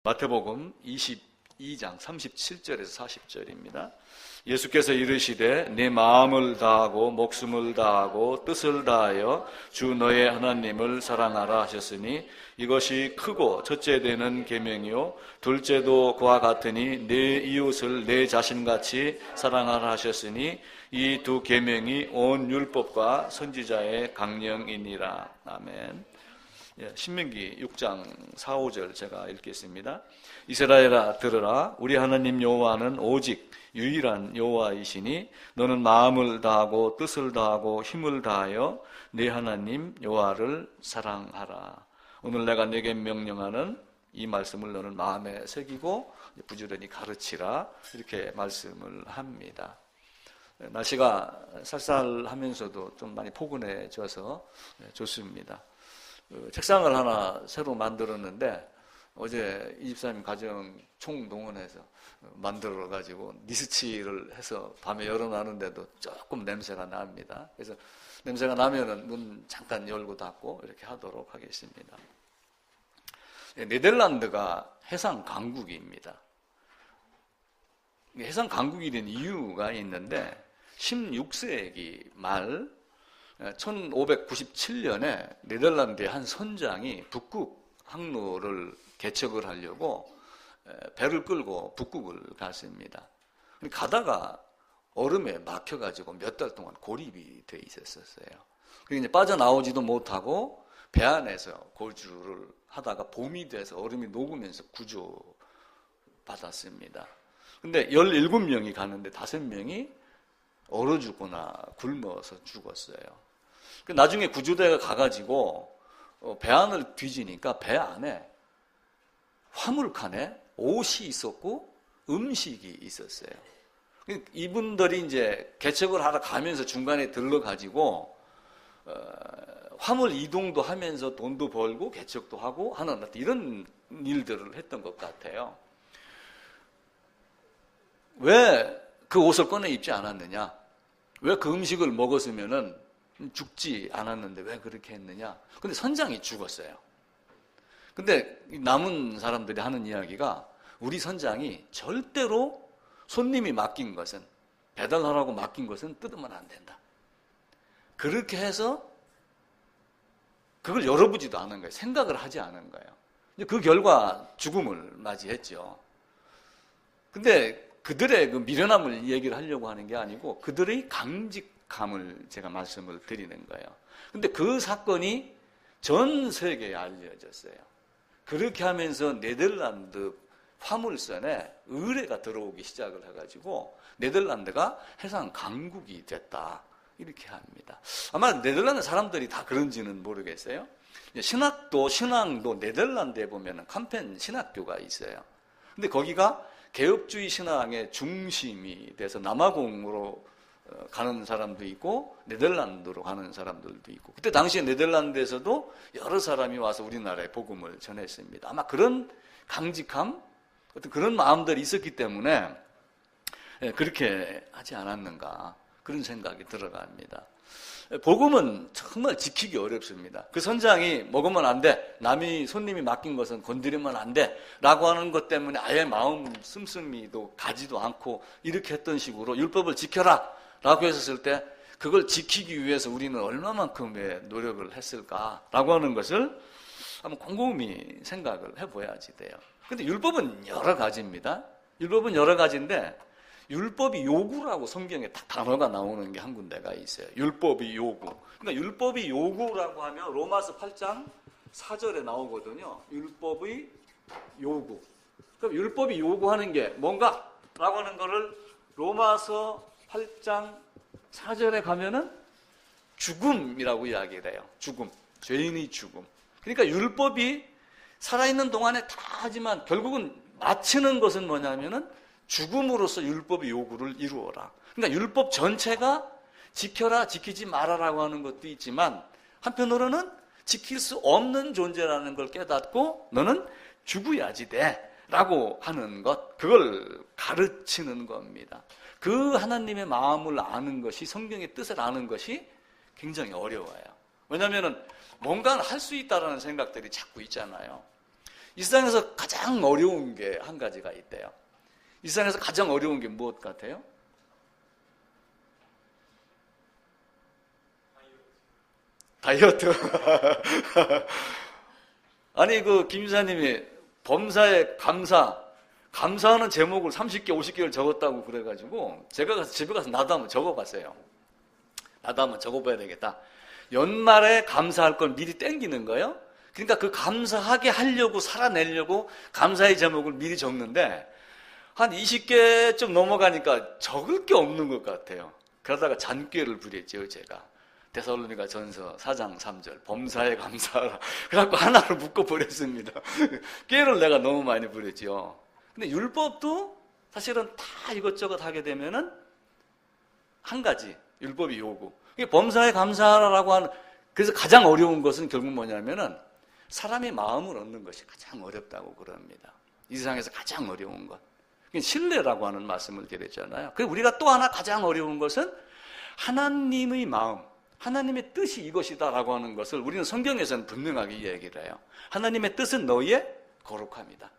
마태복음 22장 37절에서 40절입니다. 예수께서 이르시되 내 마음을 다하고 목숨을 다하고 뜻을 다하여 주 너의 하나님을 사랑하라 하셨으니 이것이 크고 첫째 되는 계명이요 둘째도 그와 같으니 내 이웃을 내 자신같이 사랑하라 하셨으니 이 두 계명이 온 율법과 선지자의 강령이니라. 아멘. 신명기 6장 4, 5절 제가 읽겠습니다. 이스라엘아 들으라. 우리 하나님 여호와는 오직 유일한 여호와이시니 너는 마음을 다하고 뜻을 다하고 힘을 다하여 네 하나님 여호와를 사랑하라. 오늘 내가 네게 명령하는 이 말씀을 너는 마음에 새기고 부지런히 가르치라. 이렇게 말씀을 합니다. 날씨가 쌀쌀하면서도 좀 많이 포근해져서 좋습니다. 책상을 하나 새로 만들었는데 어제 이 집사님 가정 총동원해서 만들어가지고 니스치를 해서 밤에 열어놨는데도 조금 냄새가 납니다. 그래서 냄새가 나면은 문 잠깐 열고 닫고 이렇게 하도록 하겠습니다. 네덜란드가 해상 강국입니다. 해상 강국이 된 이유가 있는데 16세기 말 1597년에 네덜란드의 한 선장이 북극 항로를 개척을 하려고 배를 끌고 북극을 갔습니다. 가다가 얼음에 막혀가지고 몇 달 동안 고립이 돼 있었어요. 그래서 이제 빠져나오지도 못하고 배 안에서 거주를 하다가 봄이 돼서 얼음이 녹으면서 구조받았습니다. 근데 17명이 가는데 5명이 얼어 죽거나 굶어서 죽었어요. 나중에 구조대가 가가지고 배 안을 뒤지니까 배 안에 화물칸에 옷이 있었고 음식이 있었어요. 이분들이 이제 개척을 하러 가면서 중간에 들러가지고 화물 이동도 하면서 돈도 벌고 개척도 하고 하는 이런 일들을 했던 것 같아요. 왜 그 옷을 꺼내 입지 않았느냐? 왜 그 음식을 먹었으면은 죽지 않았는데 왜 그렇게 했느냐? 근데 선장이 죽었어요. 근데 남은 사람들이 하는 이야기가 우리 선장이 절대로 손님이 맡긴 것은, 배달하라고 맡긴 것은 뜯으면 안 된다. 그렇게 해서 그걸 열어보지도 않은 거예요. 생각을 하지 않은 거예요. 그 결과 죽음을 맞이했죠. 근데 그들의 그 미련함을 얘기를 하려고 하는 게 아니고 그들의 강직함을 제가 말씀을 드리는 거예요. 근데 그 사건이 전 세계에 알려졌어요. 그렇게 하면서 네덜란드 화물선에 의뢰가 들어오기 시작을 해가지고 네덜란드가 해상 강국이 됐다. 이렇게 합니다. 아마 네덜란드 사람들이 다 그런지는 모르겠어요. 신앙도 네덜란드에 보면 캄펜 신학교가 있어요. 근데 거기가 개혁주의 신앙의 중심이 돼서 남아공으로 가는 사람도 있고 네덜란드로 가는 사람들도 있고, 그때 당시에 네덜란드에서도 여러 사람이 와서 우리나라에 복음을 전했습니다. 아마 그런 강직함, 어떤 그런 마음들이 있었기 때문에 그렇게 하지 않았는가, 그런 생각이 들어갑니다. 복음은 정말 지키기 어렵습니다. 그 선장이 먹으면 안 돼, 남이 손님이 맡긴 것은 건드리면 안 돼 라고 하는 것 때문에 아예 마음 씀씀이도 가지도 않고 이렇게 했던 식으로 율법을 지켜라 라고 했었을 때 그걸 지키기 위해서 우리는 얼마만큼의 노력을 했을까라고 하는 것을 한번 곰곰이 생각을 해봐야지 돼요. 근데 율법은 여러 가지입니다. 율법은 여러 가지인데 율법이 요구라고 성경에 딱 단어가 나오는 게 한 군데가 있어요. 율법이 요구. 그러니까 율법이 요구라고 하면 로마서 8장 4절에 나오거든요. 율법의 요구. 그럼 율법이 요구하는 게 뭔가? 라고 하는 거를 로마서 8장 4절에 가면은 죽음이라고 이야기를 해요. 죽음. 죄인의 죽음. 그러니까 율법이 살아있는 동안에 다 하지만 결국은 마치는 것은 뭐냐면은 죽음으로써 율법의 요구를 이루어라. 그러니까 율법 전체가 지켜라, 지키지 말아라고 하는 것도 있지만 한편으로는 지킬 수 없는 존재라는 걸 깨닫고 너는 죽어야지 돼 라고 하는 것, 그걸 가르치는 겁니다. 그 하나님의 마음을 아는 것이, 성경의 뜻을 아는 것이 굉장히 어려워요. 왜냐하면 뭔가를 할 수 있다는 생각들이 자꾸 있잖아요. 이 세상에서 가장 어려운 게 한 가지가 있대요. 이 세상에서 가장 어려운 게 무엇 같아요? 다이어트. 아니 김 이사님이 범사에 감사하는 제목을 30개, 50개를 적었다고 그래가지고 제가 집에 가서 나도 한번 적어봤어요. 나도 한번 적어봐야 되겠다. 연말에 감사할 걸 미리 땡기는 거예요. 그러니까 그 감사하게 하려고 살아내려고 감사의 제목을 미리 적는데 한 20개쯤 넘어가니까 적을 게 없는 것 같아요. 그러다가 잔꾀를 부렸죠, 제가. 데살로니가 전서 4장 3절 범사에 감사하라. 그래갖고 하나를 묶어버렸습니다. 꾀를 내가 너무 많이 부렸죠. 근데 율법도 사실은 다 이것저것 하게 되면은 한 가지 율법이 요구. 범사에 감사하라고 하는, 그래서 가장 어려운 것은 결국 뭐냐면은 사람의 마음을 얻는 것이 가장 어렵다고 그럽니다. 이 세상에서 가장 어려운 것. 신뢰라고 하는 말씀을 드렸잖아요. 그리고 우리가 또 하나 가장 어려운 것은 하나님의 마음, 하나님의 뜻이 이것이다라고 하는 것을 우리는 성경에서는 분명하게 이야기를 해요. 하나님의 뜻은 너희의 거룩함이다.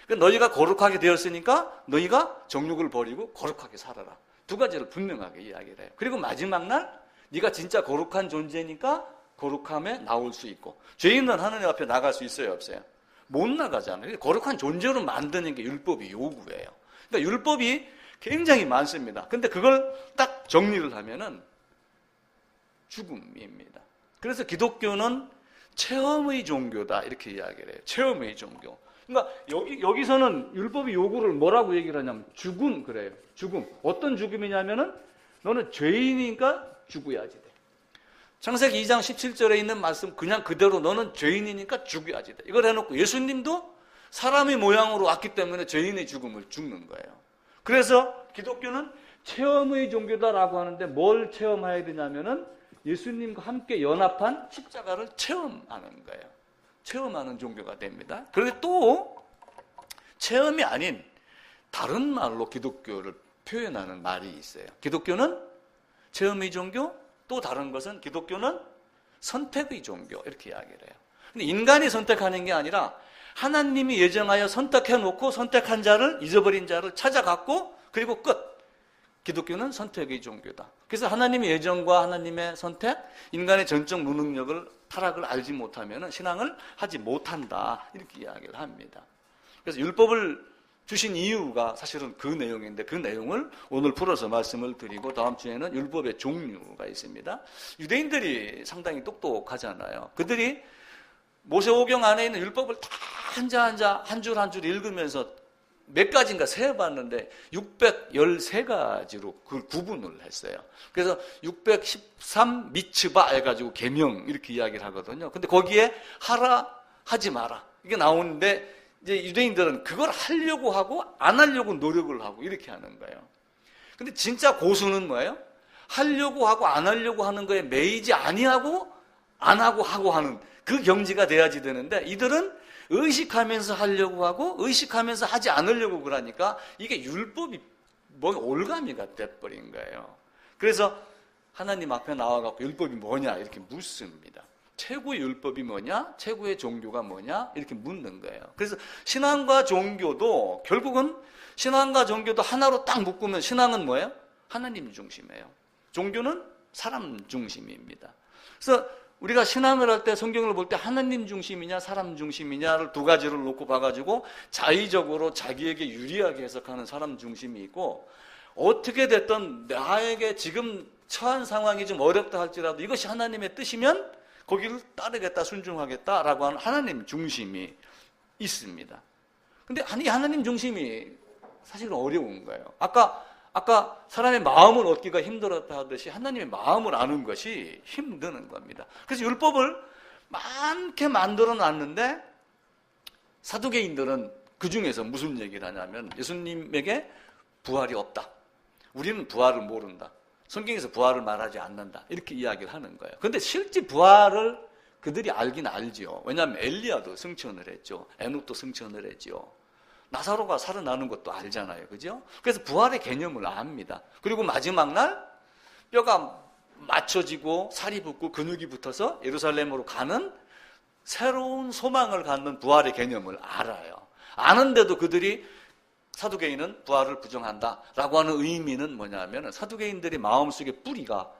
그러니까 너희가 거룩하게 되었으니까 너희가 정욕을 버리고 거룩하게 살아라. 두 가지를 분명하게 이야기를 해요. 그리고 마지막 날 네가 진짜 거룩한 존재니까 거룩함에 나올 수 있고, 죄인은 하나님 앞에 나갈 수 있어요, 없어요? 못 나가잖아요. 거룩한 존재로 만드는 게 율법이 요구예요. 그러니까 율법이 굉장히 많습니다. 근데 그걸 딱 정리를 하면은 죽음입니다. 그래서 기독교는 체험의 종교다 이렇게 이야기를 해요. 체험의 종교. 그러니까 여기서는 율법의 요구를 뭐라고 얘기를 하냐면 죽음 그래요. 죽음. 어떤 죽음이냐면은 너는 죄인이니까 죽어야지 돼. 창세기 2장 17절에 있는 말씀 그냥 그대로 너는 죄인이니까 죽어야지 돼. 이걸 해놓고 예수님도 사람의 모양으로 왔기 때문에 죄인의 죽음을 죽는 거예요. 그래서 기독교는 체험의 종교다라고 하는데 뭘 체험해야 되냐면은 예수님과 함께 연합한 십자가를 체험하는 거예요. 체험하는 종교가 됩니다. 그런데 또 체험이 아닌 다른 말로 기독교를 표현하는 말이 있어요. 기독교는 체험의 종교, 또 다른 것은 기독교는 선택의 종교 이렇게 이야기를 해요. 근데 인간이 선택하는 게 아니라 하나님이 예정하여 선택해놓고 선택한 자를, 잊어버린 자를 찾아갖고 그리고 끝. 기독교는 선택의 종교다. 그래서 하나님의 예정과 하나님의 선택, 인간의 전적 무능력을, 타락을 알지 못하면 신앙을 하지 못한다 이렇게 이야기를 합니다. 그래서 율법을 주신 이유가 사실은 그 내용인데 그 내용을 오늘 풀어서 말씀을 드리고 다음 주에는 율법의 종류가 있습니다. 유대인들이 상당히 똑똑하잖아요. 그들이 모세오경 안에 있는 율법을 다 한 줄 한 줄 읽으면서 몇 가지인가 세어봤는데 613가지로 그걸 구분을 했어요. 그래서 613 미츠바 해가지고 계명 이렇게 이야기를 하거든요. 근데 거기에 하라, 하지 마라 이게 나오는데 이제 유대인들은 그걸 하려고 하고 안 하려고 노력을 하고 이렇게 하는 거예요. 근데 진짜 고수는 뭐예요? 하려고 하고 안 하려고 하는 거에 매이지 아니하고 안 하고 하는 그 경지가 돼야지 되는데 이들은 의식하면서 하려고 하고 의식하면서 하지 않으려고 그러니까 이게 율법이 뭐 올가미가 돼버린 거예요. 그래서 하나님 앞에 나와갖고 율법이 뭐냐 이렇게 묻습니다. 최고의 율법이 뭐냐? 최고의 종교가 뭐냐? 이렇게 묻는 거예요. 그래서 신앙과 종교도 결국은 신앙과 종교도 하나로 딱 묶으면 신앙은 뭐예요? 하나님 중심이에요. 종교는 사람 중심입니다. 그래서 우리가 신앙을 할 때 성경을 볼 때 하나님 중심이냐 사람 중심이냐를 두 가지를 놓고 봐가지고 자의적으로 자기에게 유리하게 해석하는 사람 중심이 있고 어떻게 됐든 나에게 지금 처한 상황이 좀 어렵다 할지라도 이것이 하나님의 뜻이면 거기를 따르겠다 순종하겠다라고 하는 하나님 중심이 있습니다. 근데 아니 하나님 중심이 사실은 어려운 거예요. 아까 사람의 마음을 얻기가 힘들었다 하듯이 하나님의 마음을 아는 것이 힘드는 겁니다. 그래서 율법을 많게 만들어 놨는데 사두개인들은 그 중에서 무슨 얘기를 하냐면 예수님에게 부활이 없다. 우리는 부활을 모른다. 성경에서 부활을 말하지 않는다. 이렇게 이야기를 하는 거예요. 그런데 실제 부활을 그들이 알긴 알지요. 왜냐하면 엘리야도 승천을 했죠. 에녹도 승천을 했죠. 나사로가 살아나는 것도 알잖아요. 그죠? 그래서 부활의 개념을 압니다. 그리고 마지막 날 뼈가 맞춰지고 살이 붙고 근육이 붙어서 예루살렘으로 가는 새로운 소망을 갖는 부활의 개념을 알아요. 아는데도 그들이 사두개인은 부활을 부정한다라고 하는 의미는 뭐냐면 사두개인들의 마음속에 뿌리가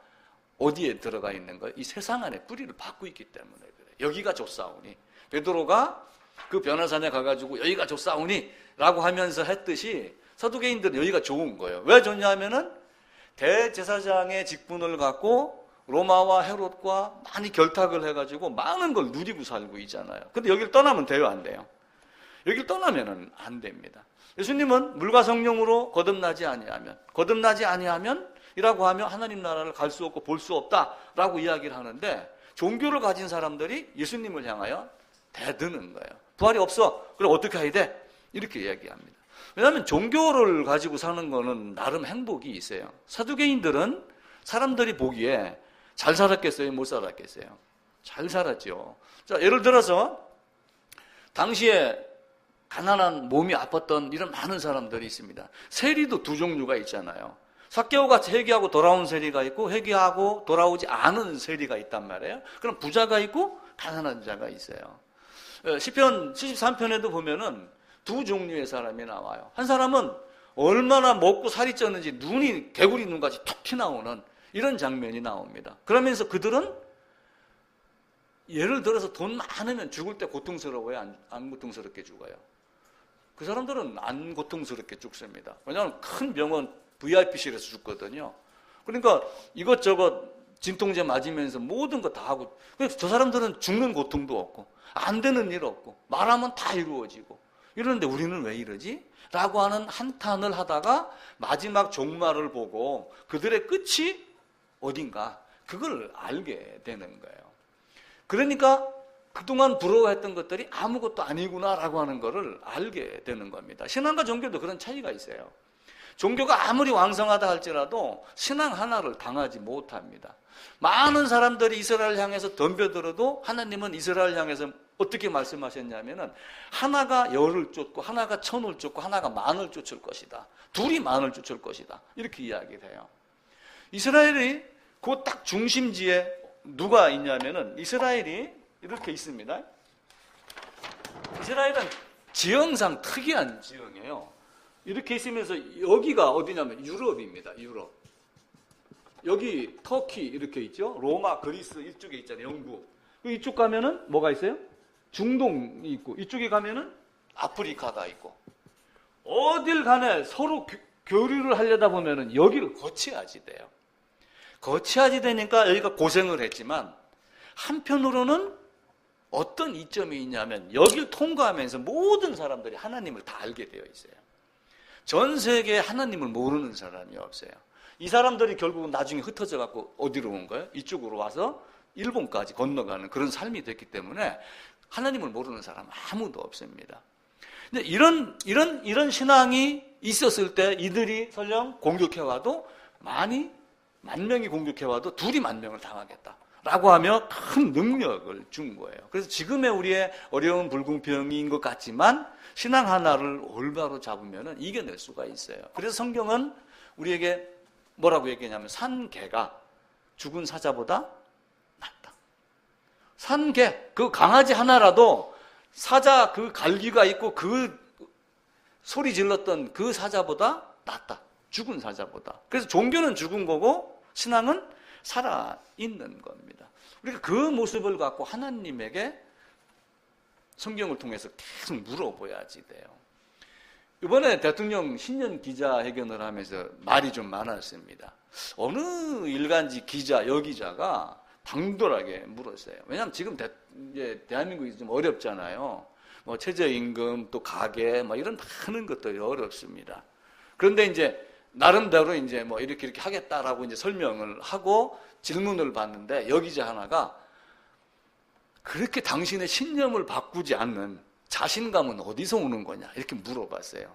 어디에 들어가 있는 거예요? 이 세상 안에 뿌리를 받고 있기 때문에 그래요. 여기가 좋사오니 베드로가 그 변화산에 가가지고 여기가 좋사오니 라고 하면서 했듯이 사두개인들은 여기가 좋은 거예요. 왜 좋냐면은 대제사장의 직분을 갖고 로마와 헤롯과 많이 결탁을 해가지고 많은 걸 누리고 살고 있잖아요. 근데 여기를 떠나면 돼요, 안 돼요? 여기를 떠나면은 안 됩니다. 예수님은 물과 성령으로 거듭나지 아니하면 이라고 하면 하나님 나라를 갈 수 없고 볼 수 없다라고 이야기를 하는데 종교를 가진 사람들이 예수님을 향하여 대드는 거예요. 부활이 없어. 그럼 어떻게 해야 돼? 이렇게 이야기합니다. 왜냐하면 종교를 가지고 사는 거는 나름 행복이 있어요. 사두개인들은 사람들이 보기에 잘 살았겠어요? 못 살았겠어요? 잘 살았죠. 자, 예를 들어서 당시에 가난한 몸이 아팠던 이런 많은 사람들이 있습니다. 세리도 두 종류가 있잖아요. 삭개오가 회개하고 돌아온 세리가 있고 회개하고 돌아오지 않은 세리가 있단 말이에요. 그럼 부자가 있고 가난한 자가 있어요. 시편 73편에도 보면은 두 종류의 사람이 나와요. 한 사람은 얼마나 먹고 살이 쪘는지 눈이 개구리 눈같이 툭 튀나오는 이런 장면이 나옵니다. 그러면서 그들은 예를 들어서 돈 많으면 죽을 때 고통스러워요? 안 고통스럽게 죽어요? 그 사람들은 안 고통스럽게 죽습니다. 왜냐하면 큰 병원 VIP실에서 죽거든요. 그러니까 이것저것 진통제 맞으면서 모든 거 다 하고, 저 사람들은 죽는 고통도 없고 안 되는 일 없고 말하면 다 이루어지고 이러는데 우리는 왜 이러지? 라고 하는 한탄을 하다가 마지막 종말을 보고 그들의 끝이 어딘가 그걸 알게 되는 거예요. 그러니까 그동안 부러워했던 것들이 아무것도 아니구나라고 하는 것을 알게 되는 겁니다. 신앙과 종교도 그런 차이가 있어요. 종교가 아무리 왕성하다 할지라도 신앙 하나를 당하지 못합니다. 많은 사람들이 이스라엘 향해서 덤벼들어도 하나님은 이스라엘 향해서 어떻게 말씀하셨냐면은 하나가 열을 쫓고 하나가 천을 쫓고 하나가 만을 쫓을 것이다. 둘이 만을 쫓을 것이다. 이렇게 이야기를 해요. 이스라엘이 그 딱 중심지에 누가 있냐면은 이스라엘이 이렇게 있습니다. 이스라엘은 지형상 특이한 지형이에요. 이렇게 있으면서 여기가 어디냐면 유럽입니다. 유럽. 여기 터키 이렇게 있죠. 로마, 그리스 이쪽에 있잖아요. 영국. 이쪽 가면은 뭐가 있어요? 중동이 있고 이쪽에 가면은 아프리카가 있고 어딜 간에 서로 교류를 하려다 보면은 여기를 거쳐야지 돼요. 거쳐야지 되니까 여기가 고생을 했지만 한편으로는 어떤 이점이 있냐면 여길 통과하면서 모든 사람들이 하나님을 다 알게 되어 있어요. 전 세계에 하나님을 모르는 사람이 없어요. 이 사람들이 결국은 나중에 흩어져 갖고 어디로 온 거예요? 이쪽으로 와서 일본까지 건너가는 그런 삶이 됐기 때문에 하나님을 모르는 사람 아무도 없습니다. 근데 이런 신앙이 있었을 때 이들이 설령 공격해와도 만 명이 공격해와도 둘이 만 명을 당하겠다라고 하며 큰 능력을 준 거예요. 그래서 지금의 우리의 어려운 불공평인 것 같지만 신앙 하나를 올바로 잡으면 이겨낼 수가 있어요. 그래서 성경은 우리에게 뭐라고 얘기하냐면 산개가 죽은 사자보다 낫다. 산개, 그 강아지 하나라도 사자 그 갈기가 있고 그 소리 질렀던 그 사자보다 낫다. 죽은 사자보다. 그래서 종교는 죽은 거고 신앙은 살아있는 겁니다. 우리가 그 모습을 갖고 하나님에게 성경을 통해서 계속 물어봐야지 돼요. 이번에 대통령 신년 기자회견을 하면서 말이 좀 많았습니다. 어느 일간지 기자, 여기자가 당돌하게 물었어요. 왜냐하면 지금 이제 대한민국이 좀 어렵잖아요. 뭐 최저임금, 또 가계, 뭐 이런 많은 것들이 어렵습니다. 그런데 이제 나름대로 이제 뭐 이렇게 하겠다라고 이제 설명을 하고 질문을 받는데 여기자 하나가 그렇게 당신의 신념을 바꾸지 않는 자신감은 어디서 오는 거냐 이렇게 물어봤어요.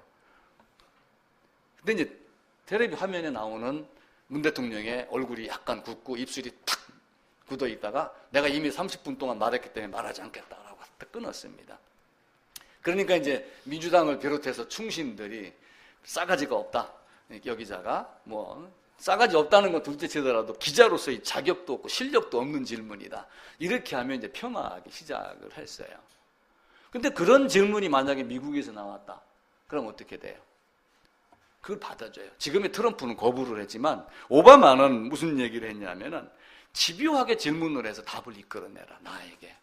근데 이제 텔레비 화면에 나오는 문 대통령의 얼굴이 약간 굳고 입술이 탁 굳어 있다가 내가 이미 30분 동안 말했기 때문에 말하지 않겠다라고 딱 끊었습니다. 그러니까 이제 민주당을 비롯해서 충신들이 싸가지가 없다. 여기자가 뭐 싸가지 없다는 건 둘째 치더라도 기자로서의 자격도 없고 실력도 없는 질문이다. 이렇게 하면 이제 폄하하기 시작을 했어요. 근데 그런 질문이 만약에 미국에서 나왔다. 그럼 어떻게 돼요? 그걸 받아줘요. 지금의 트럼프는 거부를 했지만 오바마는 무슨 얘기를 했냐면은 집요하게 질문을 해서 답을 이끌어내라, 나에게.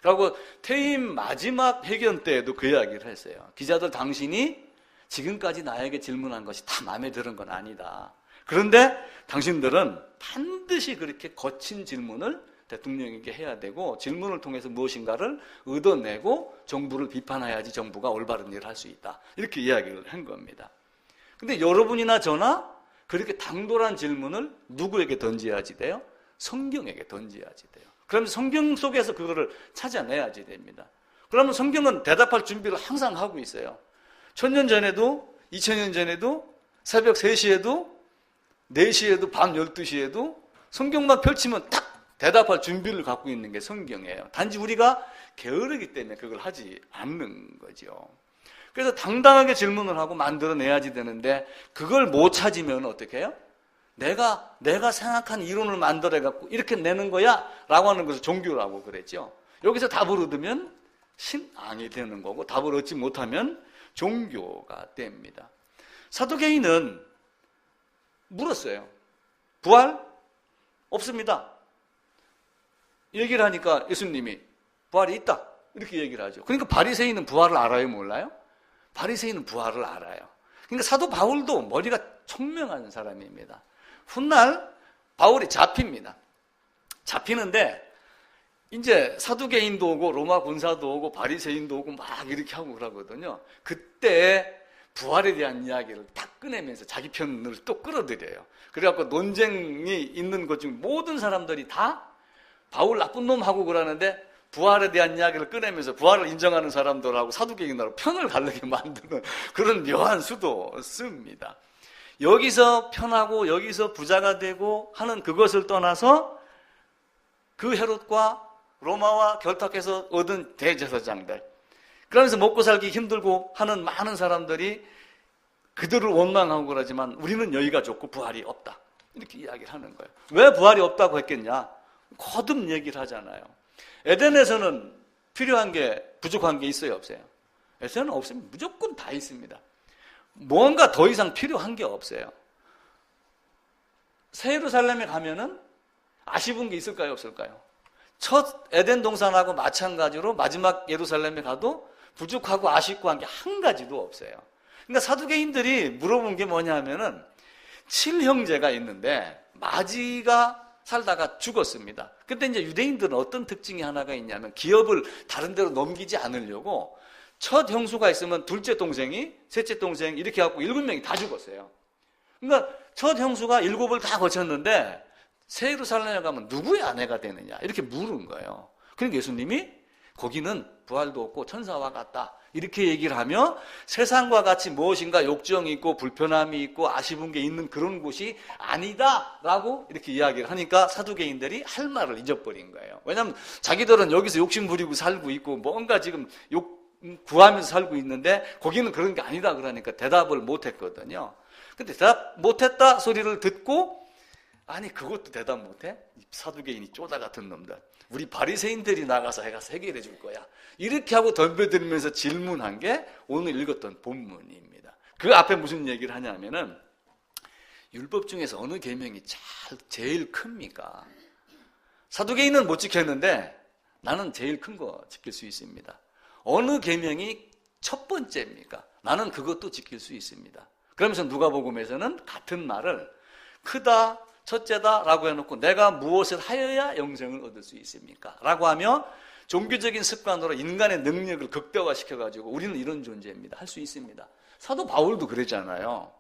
그리고 퇴임 마지막 회견 때에도 그 이야기를 했어요. 기자들, 당신이 지금까지 나에게 질문한 것이 다 마음에 드는 건 아니다. 그런데 당신들은 반드시 그렇게 거친 질문을 대통령에게 해야 되고 질문을 통해서 무엇인가를 얻어내고 정부를 비판해야지 정부가 올바른 일을 할 수 있다. 이렇게 이야기를 한 겁니다. 근데 여러분이나 저나 그렇게 당돌한 질문을 누구에게 던져야지 돼요? 성경에게 던져야지 돼요. 그러면 성경 속에서 그거를 찾아내야지 됩니다. 그러면 성경은 대답할 준비를 항상 하고 있어요. 1000년 전에도 2000년 전에도 새벽 3시에도 4시에도 밤 12시에도 성경만 펼치면 딱 대답할 준비를 갖고 있는 게 성경이에요. 단지 우리가 게으르기 때문에 그걸 하지 않는 거죠. 그래서 당당하게 질문을 하고 만들어내야지 되는데 그걸 못 찾으면 어떻게 해요? 내가 생각한 이론을 만들어갖고 이렇게 내는 거야 라고 하는 것을 종교라고 그랬죠. 여기서 답을 얻으면 신앙이 되는 거고 답을 얻지 못하면 종교가 됩니다. 사도계인은 물었어요. 부활? 없습니다. 얘기를 하니까 예수님이 부활이 있다 이렇게 얘기를 하죠. 그러니까 바리새인은 부활을 알아요, 몰라요? 바리새인은 부활을 알아요. 그러니까 사도 바울도 머리가 총명한 사람입니다. 훗날 바울이 잡힙니다. 잡히는데 이제 사두개인도 오고 로마 군사도 오고 바리새인도 오고 막 이렇게 하고 그러거든요. 그때 부활에 대한 이야기를 딱 꺼내면서 자기 편을 또 끌어들여요. 그래갖고 논쟁이 있는 것 중 모든 사람들이 다 바울 나쁜 놈 하고 그러는데 부활에 대한 이야기를 꺼내면서 부활을 인정하는 사람들하고 사두개인하고 편을 가르게 만드는 그런 묘한 수도 씁니다. 여기서 편하고 여기서 부자가 되고 하는 그것을 떠나서 그 헤롯과 로마와 결탁해서 얻은 대제사장들, 그러면서 먹고 살기 힘들고 하는 많은 사람들이 그들을 원망하고 그러지만 우리는 여기가 좋고 부활이 없다 이렇게 이야기를 하는 거예요. 왜 부활이 없다고 했겠냐? 거듭 얘기를 하잖아요. 에덴에서는 필요한 게 부족한 게 있어요, 없어요? 에덴은 없습니다. 무조건 다 있습니다. 뭔가 더 이상 필요한 게 없어요. 새 예루살렘에 가면은 아쉬운 게 있을까요, 없을까요? 첫 에덴 동산하고 마찬가지로 마지막 예루살렘에 가도 부족하고 아쉽고 한 게 한 가지도 없어요. 그러니까 사두개인들이 물어본 게 뭐냐 하면은 7형제가 있는데 마지가 살다가 죽었습니다. 그때 이제 유대인들은 어떤 특징이 하나가 있냐면 기업을 다른 데로 넘기지 않으려고 첫 형수가 있으면 둘째 동생이, 셋째 동생 이렇게 해갖고 7명이 다 죽었어요. 그러니까 첫 형수가 7을 다 거쳤는데 새 예루살렘에 가면 누구의 아내가 되느냐 이렇게 물은 거예요. 그러니까 예수님이 거기는 부활도 없고 천사와 같다 이렇게 얘기를 하며 세상과 같이 무엇인가 욕정이 있고 불편함이 있고 아쉬운 게 있는 그런 곳이 아니다라고 이렇게 이야기를 하니까 사두개인들이 할 말을 잊어버린 거예요. 왜냐하면 자기들은 여기서 욕심 부리고 살고 있고 뭔가 지금 구하면서 살고 있는데 거기는 그런 게 아니다 그러니까 대답을 못했거든요. 근데 대답 못했다 소리를 듣고 아니 그것도 대답 못해? 사두개인이 쪼다 같은 놈들. 우리 바리새인들이 나가서 해결해 줄 거야. 이렇게 하고 덤벼들면서 질문한 게 오늘 읽었던 본문입니다. 그 앞에 무슨 얘기를 하냐면은 율법 중에서 어느 계명이 제일 큽니까? 사두개인은 못 지켰는데 나는 제일 큰 거 지킬 수 있습니다. 어느 계명이 첫 번째입니까? 나는 그것도 지킬 수 있습니다. 그러면서 누가복음에서는 같은 말을 크다 첫째다 라고 해놓고 내가 무엇을 하여야 영생을 얻을 수 있습니까? 라고 하며 종교적인 습관으로 인간의 능력을 극대화시켜가지고 우리는 이런 존재입니다. 할 수 있습니다. 사도 바울도 그러잖아요.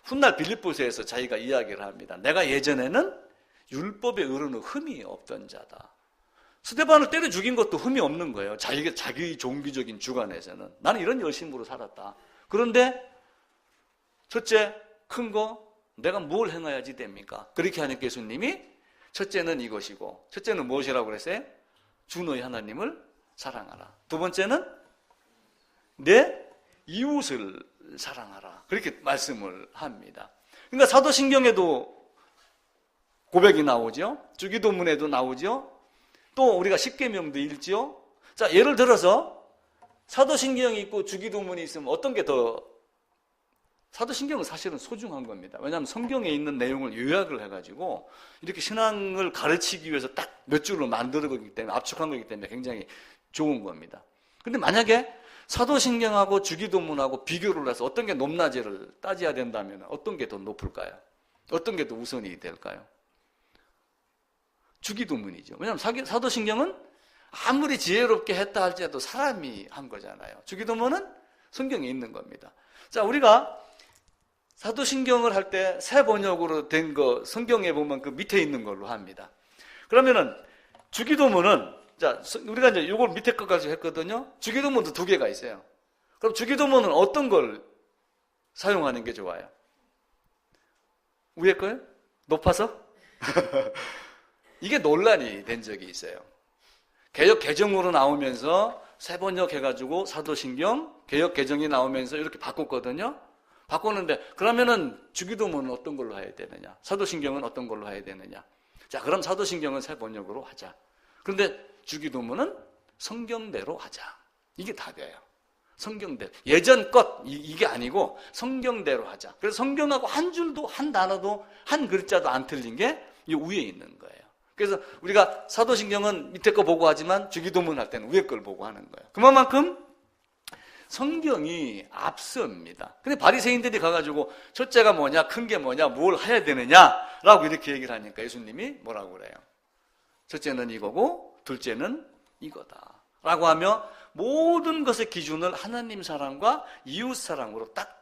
훗날 빌립보서에서 자기가 이야기를 합니다. 내가 예전에는 율법의 의로는 흠이 없던 자다. 스데반을 때려 죽인 것도 흠이 없는 거예요. 자기 종교적인 주관에서는. 나는 이런 열심으로 살았다. 그런데 첫째 큰 거 내가 뭘 행해야지 됩니까? 그렇게 하니까 예수님이 첫째는 이것이고 첫째는 무엇이라고 그랬어요? 주 너희 하나님을 사랑하라. 두 번째는 내 이웃을 사랑하라. 그렇게 말씀을 합니다. 그러니까 사도신경에도 고백이 나오죠. 주기도문에도 나오죠. 또 우리가 십계명도 읽지요. 자, 예를 들어서 사도신경이 있고 주기도문이 있으면 어떤 게 더, 사도신경은 사실은 소중한 겁니다. 왜냐하면 성경에 있는 내용을 요약을 해가지고 이렇게 신앙을 가르치기 위해서 딱 몇 줄로 만드는 거기 때문에, 압축한 거기 때문에 굉장히 좋은 겁니다. 근데 만약에 사도신경하고 주기도문하고 비교를 해서 어떤 게 높낮이를 따져야 된다면 어떤 게 더 높을까요? 어떤 게 더 우선이 될까요? 주기도문이죠. 왜냐하면 사도신경은 아무리 지혜롭게 했다 할지라도 사람이 한 거잖아요. 주기도문은 성경에 있는 겁니다. 자, 우리가 사도신경을 할 때 새 번역으로 된 거 성경에 보면 그 밑에 있는 걸로 합니다. 그러면은 주기도문은, 자, 우리가 이제 이걸 밑에 것까지 했거든요. 주기도문도 두 개가 있어요. 그럼 주기도문은 어떤 걸 사용하는 게 좋아요? 위에 거요? 높아서? 이게 논란이 된 적이 있어요. 개역 개정으로 나오면서 새 번역해가지고 사도신경 개역 개정이 나오면서 이렇게 바꿨거든요. 바꿨는데 그러면은 주기도문은 어떤 걸로 해야 되느냐? 사도신경은 어떤 걸로 해야 되느냐? 자, 그럼 사도신경은 새 번역으로 하자. 그런데 주기도문은 성경대로 하자. 이게 답이에요. 성경대로. 예전 것 이게 아니고 성경대로 하자. 그래서 성경하고 한 줄도 한 단어도 한 글자도 안 틀린 게 이 위에 있는 거예요. 그래서 우리가 사도신경은 밑에 거 보고 하지만 주기도문 할 때는 위에 걸 보고 하는 거예요. 그만큼 성경이 앞섭니다. 근데 바리새인들이 가가지고 첫째가 뭐냐, 큰 게 뭐냐, 뭘 해야 되느냐라고 이렇게 얘기를 하니까 예수님이 뭐라고 그래요? 첫째는 이거고 둘째는 이거다라고 하며 모든 것의 기준을 하나님 사랑과 이웃 사랑으로 딱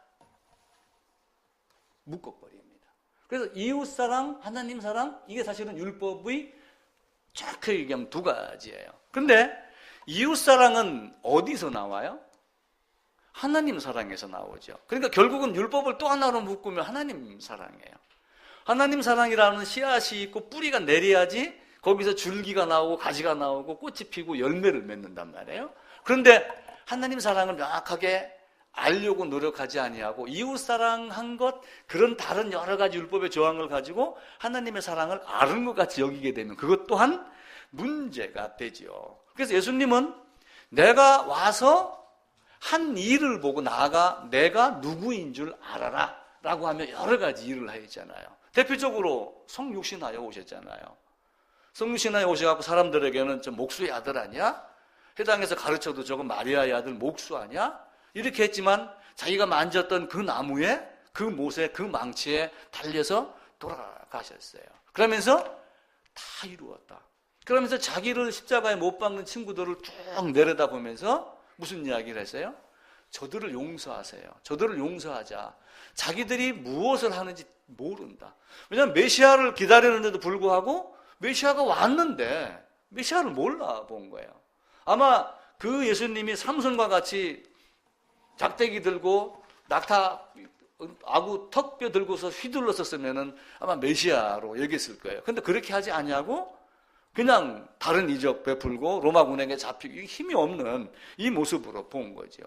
묶어버립니다. 그래서 이웃 사랑, 하나님 사랑, 이게 사실은 율법의 정확히 얘기하면 두 가지예요. 근데 이웃 사랑은 어디서 나와요? 하나님 사랑에서 나오죠. 그러니까 결국은 율법을 또 하나로 묶으면 하나님 사랑이에요. 하나님 사랑이라는 씨앗이 있고 뿌리가 내려야지 거기서 줄기가 나오고 가지가 나오고 꽃이 피고 열매를 맺는단 말이에요. 그런데 하나님 사랑을 명확하게 알려고 노력하지 아니하고 이웃 사랑한 것, 그런 다른 여러 가지 율법의 조항을 가지고 하나님의 사랑을 아는 것 같이 여기게 되면 그것 또한 문제가 되죠. 그래서 예수님은 내가 와서 한 일을 보고 나아가 내가 누구인 줄 알아라 라고 하며 여러 가지 일을 하였잖아요. 대표적으로 성육신하여 오셨잖아요. 성육신하여 오셔갖고 사람들에게는 저 목수의 아들 아니야? 해당에서 가르쳐도 저건 마리아의 아들 목수 아니야? 이렇게 했지만 자기가 만졌던 그 나무에, 그 못에, 그 망치에 달려서 돌아가셨어요. 그러면서 다 이루었다. 그러면서 자기를 십자가에 못 박는 친구들을 쭉 내려다보면서 무슨 이야기를 했어요? 저들을 용서하세요. 저들을 용서하자. 자기들이 무엇을 하는지 모른다. 왜냐하면 메시아를 기다리는데도 불구하고 메시아가 왔는데 메시아를 몰라본 거예요. 아마 그 예수님이 삼손과 같이 작대기 들고 낙타 아구 턱뼈 들고서 휘둘렀었으면 아마 메시아로 여겼을 거예요. 근데 그렇게 하지 아니하고 그냥 다른 이적 베풀고 로마군에게 잡히고 힘이 없는 이 모습으로 본 거죠.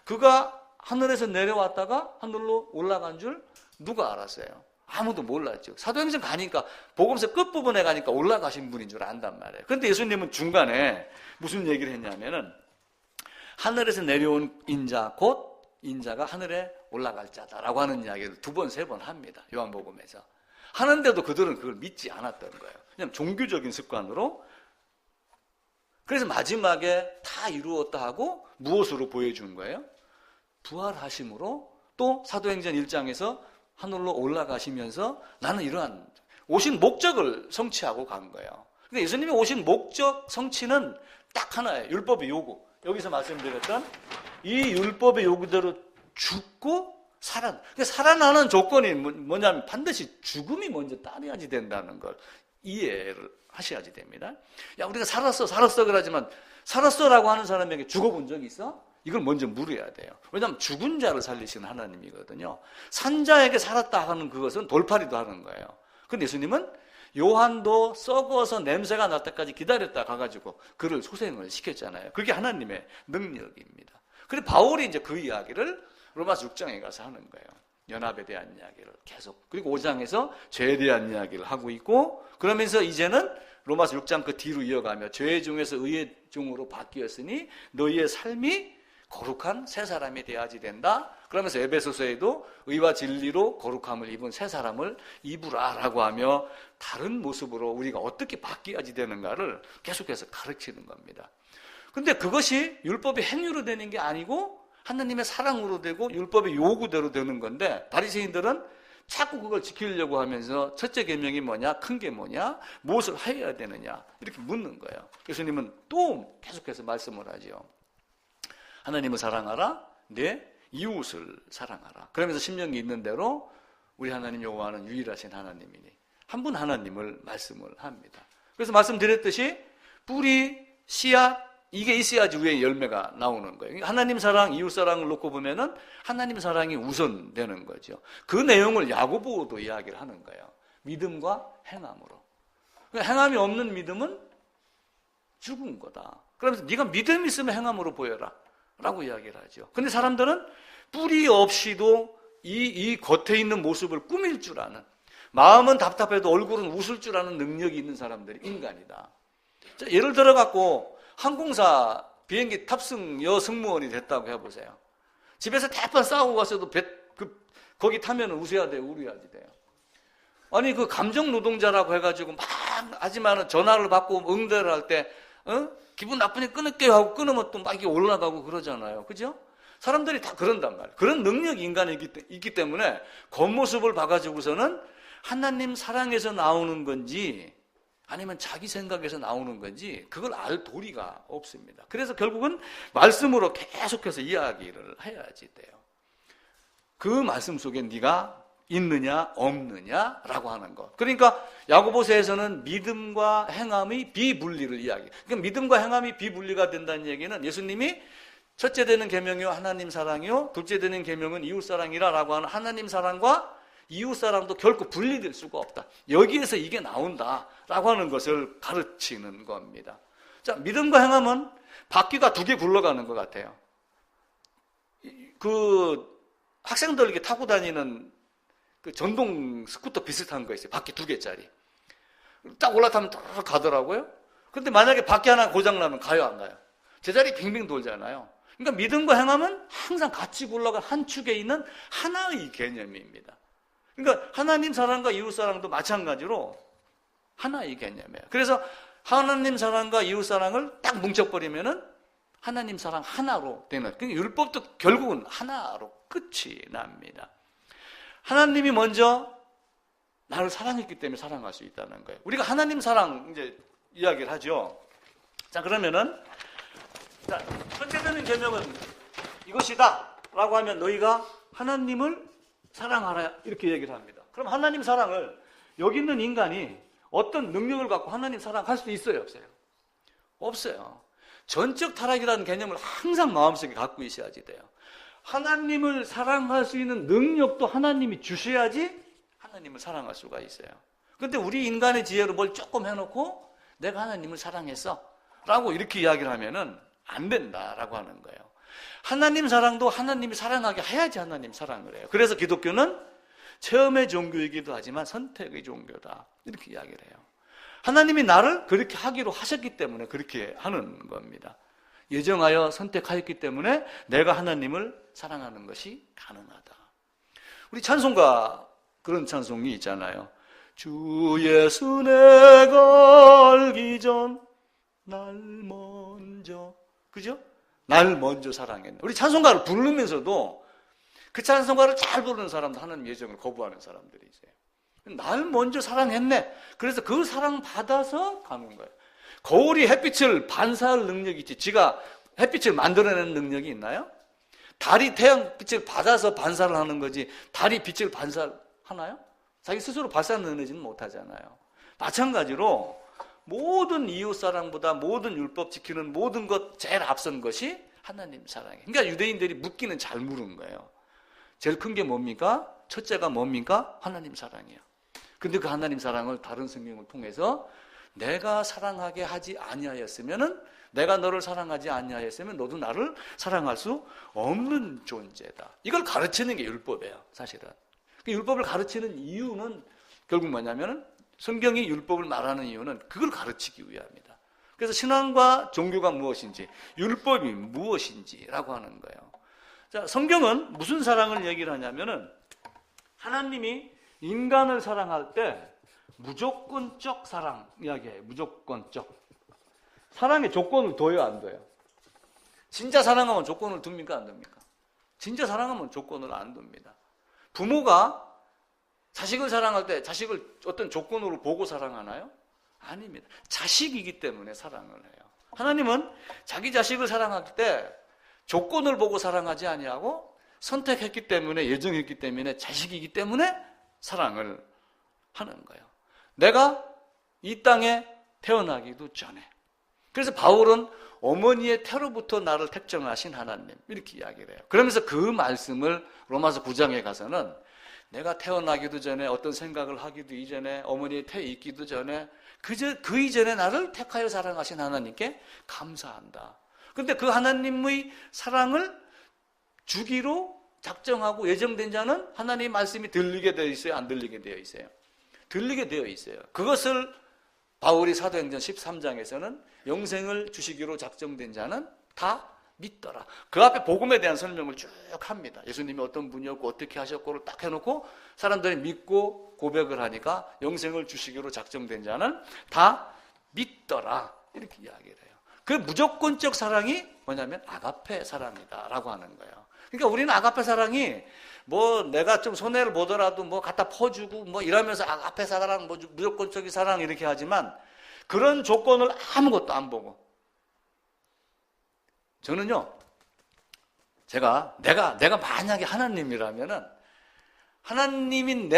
그가 하늘에서 내려왔다가 하늘로 올라간 줄 누가 알았어요? 아무도 몰랐죠. 사도행전 가니까 복음서 끝부분에 가니까 올라가신 분인 줄 안단 말이에요. 그런데 예수님은 중간에 무슨 얘기를 했냐면은 하늘에서 내려온 인자 곧 인자가 하늘에 올라갈 자다라고 하는 이야기를 두 번, 세 번 합니다. 요한복음에서. 하는데도 그들은 그걸 믿지 않았던 거예요. 그냥 종교적인 습관으로. 그래서 마지막에 다 이루었다 하고 무엇으로 보여준 거예요? 부활하심으로 또 사도행전 1장에서 하늘로 올라가시면서 나는 이러한 오신 목적을 성취하고 간 거예요. 근데 예수님이 오신 목적 성취는 딱 하나예요. 율법의 요구. 여기서 말씀드렸던 이 율법의 요구대로 죽고 살아나는 조건이 뭐냐면 반드시 죽음이 먼저 따라야지 된다는 걸 이해를 하셔야지 됩니다. 야, 우리가 살았어 그러지만 살았어라고 하는 사람에게 죽어본 적이 있어? 이걸 먼저 물어야 돼요. 왜냐하면 죽은 자를 살리시는 하나님이거든요. 산 자에게 살았다 하는 그것은 돌팔이도 하는 거예요. 근데 예수님은 요한도 썩어서 냄새가 날 때까지 기다렸다 가가지고 그를 소생을 시켰잖아요. 그게 하나님의 능력입니다. 그래서 바울이 이제 그 이야기를 로마서 6장에 가서 하는 거예요. 연합에 대한 이야기를 계속, 그리고 5장에서 죄에 대한 이야기를 하고 있고, 그러면서 이제는 로마서 6장 그 뒤로 이어가며 죄 중에서 의의 종으로 바뀌었으니 너희의 삶이 거룩한 새 사람이 되어야지 된다. 그러면서 에베소서에도 의와 진리로 거룩함을 입은 새 사람을 입으라라고 하며 다른 모습으로 우리가 어떻게 바뀌어야지 되는가를 계속해서 가르치는 겁니다. 근데 그것이 율법의 행위로 되는 게 아니고 하나님의 사랑으로 되고 율법의 요구대로 되는 건데, 바리새인들은 자꾸 그걸 지키려고 하면서 첫째 계명이 뭐냐, 큰 게 뭐냐, 무엇을 해야 되느냐 이렇게 묻는 거예요. 예수님은 또 계속해서 말씀을 하죠. 하나님을 사랑하라, 내 이웃을 사랑하라. 그러면서 신명기 있는 대로 우리 하나님 여호와는 유일하신 하나님이니 한 분 하나님을 말씀을 합니다. 그래서 말씀드렸듯이 뿌리, 씨앗 이게 있어야지 위에 열매가 나오는 거예요. 하나님 사랑, 이웃 사랑을 놓고 보면은 하나님 사랑이 우선되는 거죠. 그 내용을 야고보도 이야기를 하는 거예요. 믿음과 행함으로. 행함이 없는 믿음은 죽은 거다. 그러면서 네가 믿음 있으면 행함으로 보여라 라고 이야기를 하죠. 근데 사람들은 뿌리 없이도 이 겉에 있는 모습을 꾸밀 줄 아는, 마음은 답답해도 얼굴은 웃을 줄 아는 능력이 있는 사람들이 인간이다. 자, 예를 들어 갖고 항공사 비행기 탑승 여승무원이 됐다고 해보세요. 집에서 대판 싸우고 갔어도 거기 타면 웃어야 돼요, 울어야지 돼요. 아니 그 감정 노동자라고 해가지고 막 하지만 전화를 받고 응대를 할 때 기분 나쁘니 끊을게요 하고 끊으면 또 막 올라가고 그러잖아요. 그죠? 사람들이 다 그런단 말이에요. 그런 능력이 인간에 있기 때문에 겉모습을 봐가지고서는 하나님 사랑에서 나오는 건지 아니면 자기 생각에서 나오는 건지 그걸 알 도리가 없습니다. 그래서 결국은 말씀으로 계속해서 이야기를 해야지 돼요. 그 말씀 속에 네가 있느냐 없느냐라고 하는 것. 그러니까 야고보서에서는 믿음과 행함의 비분리를 이야기해요. 그러니까 믿음과 행함이 비분리가 된다는 얘기는 예수님이 첫째 되는 계명이요 하나님 사랑이요, 둘째 되는 계명은 이웃 사랑이라라고 하는 하나님 사랑과 이웃 사랑도 결코 분리될 수가 없다. 여기에서 이게 나온다라고 하는 것을 가르치는 겁니다. 자, 믿음과 행함은 바퀴가 두 개 굴러가는 것 같아요. 그 학생들 이렇게 타고 다니는 그 전동 스쿠터 비슷한 거 있어요. 바퀴 두 개짜리. 딱 올라타면 딱 가더라고요. 근데 만약에 바퀴 하나 고장나면 가요, 안 가요? 제자리 빙빙 돌잖아요. 그러니까 믿음과 행함은 항상 같이 굴러간 한 축에 있는 하나의 개념입니다. 그러니까 하나님 사랑과 이웃 사랑도 마찬가지로 하나의 개념이에요. 그래서 하나님 사랑과 이웃 사랑을 딱 뭉쳐버리면은 하나님 사랑 하나로 되는, 그러니까 율법도 결국은 하나로 끝이 납니다. 하나님이 먼저 나를 사랑했기 때문에 사랑할 수 있다는 거예요. 우리가 하나님 사랑 이제 이야기를 하죠. 자, 그러면은 자, 첫째 되는 계명은 이것이다 라고 하면 너희가 하나님을 사랑하라 이렇게 얘기를 합니다. 그럼 하나님 사랑을 여기 있는 인간이 어떤 능력을 갖고 하나님 사랑할 수 있어요, 없어요? 없어요. 전적 타락이라는 개념을 항상 마음속에 갖고 있어야지 돼요. 하나님을 사랑할 수 있는 능력도 하나님이 주셔야지 하나님을 사랑할 수가 있어요. 그런데 우리 인간의 지혜로 뭘 조금 해놓고 내가 하나님을 사랑했어 라고 이렇게 이야기를 하면은 안 된다라고 하는 거예요. 하나님 사랑도 하나님이 사랑하게 해야지 하나님 사랑을 해요. 그래서 기독교는 체험의 종교이기도 하지만 선택의 종교다 이렇게 이야기를 해요. 하나님이 나를 그렇게 하기로 하셨기 때문에 그렇게 하는 겁니다. 예정하여 선택하였기 때문에 내가 하나님을 사랑하는 것이 가능하다. 우리 찬송가 그런 찬송이 있잖아요. 주 예수 내가 알기 전 날 먼저, 그죠? 날 먼저 사랑했네. 우리 찬송가를 부르면서도 그 찬송가를 잘 부르는 사람도 하나님 예정을 거부하는 사람들이 있어요. 날 먼저 사랑했네. 그래서 그 사랑 받아서 가는 거예요. 거울이 햇빛을 반사할 능력이 있지 지가 햇빛을 만들어내는 능력이 있나요? 달이 태양빛을 받아서 반사를 하는 거지 달이 빛을 반사하나요? 자기 스스로 발산해내지는 못하잖아요. 마찬가지로 모든 이웃사랑보다 모든 율법 지키는 모든 것 제일 앞선 것이 하나님 사랑이에요. 그러니까 유대인들이 묻기는 잘 물은 거예요. 제일 큰 게 뭡니까? 첫째가 뭡니까? 하나님 사랑이에요. 근데 그 하나님 사랑을 다른 성경을 통해서 내가 사랑하게 하지 아니하였으면은, 내가 너를 사랑하지 아니하였으면 너도 나를 사랑할 수 없는 존재다. 이걸 가르치는 게 율법이에요, 사실은. 그 율법을 가르치는 이유는 결국 뭐냐면은, 성경이 율법을 말하는 이유는 그걸 가르치기 위함이다. 그래서 신앙과 종교가 무엇인지, 율법이 무엇인지라고 하는 거예요. 자, 성경은 무슨 사랑을 얘기를 하냐면은, 하나님이 인간을 사랑할 때 무조건적 사랑 이야기해요. 무조건적. 사랑에 조건을 둬요, 안 둬요? 진짜 사랑하면 조건을 둡니까, 안 둡니까? 진짜 사랑하면 조건을 안 둡니다. 부모가 자식을 사랑할 때 자식을 어떤 조건으로 보고 사랑하나요? 아닙니다. 자식이기 때문에 사랑을 해요. 하나님은 자기 자식을 사랑할 때 조건을 보고 사랑하지 아니하고 선택했기 때문에, 예정했기 때문에, 자식이기 때문에 사랑을 하는 거예요. 내가 이 땅에 태어나기도 전에. 그래서 바울은 어머니의 태로부터 나를 택정하신 하나님, 이렇게 이야기를 해요. 그러면서 그 말씀을 로마서 9장에 가서는 내가 태어나기도 전에, 어떤 생각을 하기도 이전에, 어머니의 태에 있기도 전에, 그 이전에 나를 택하여 사랑하신 하나님께 감사한다. 그런데 그 하나님의 사랑을 주기로 작정하고 예정된 자는 하나님의 말씀이 들리게 되어 있어요, 안 들리게 되어 있어요? 들리게 되어 있어요. 그것을 바울이 사도행전 13장에서는 영생을 주시기로 작정된 자는 다 믿더라. 그 앞에 복음에 대한 설명을 쭉 합니다. 예수님이 어떤 분이었고 어떻게 하셨고를 딱 해놓고 사람들이 믿고 고백을 하니까 영생을 주시기로 작정된 자는 다 믿더라, 이렇게 이야기를 해요. 그 무조건적 사랑이 뭐냐면 아가페 사랑이다라고 하는 거예요. 그러니까 우리는 아가페 사랑이 뭐 내가 좀 손해를 보더라도 뭐 갖다 퍼주고 뭐 이러면서 아가페 사랑, 뭐 무조건적인 사랑 이렇게 하지만, 그런 조건을 아무것도 안 보고, 저는요, 내가 만약에 하나님이라면은, 하나님인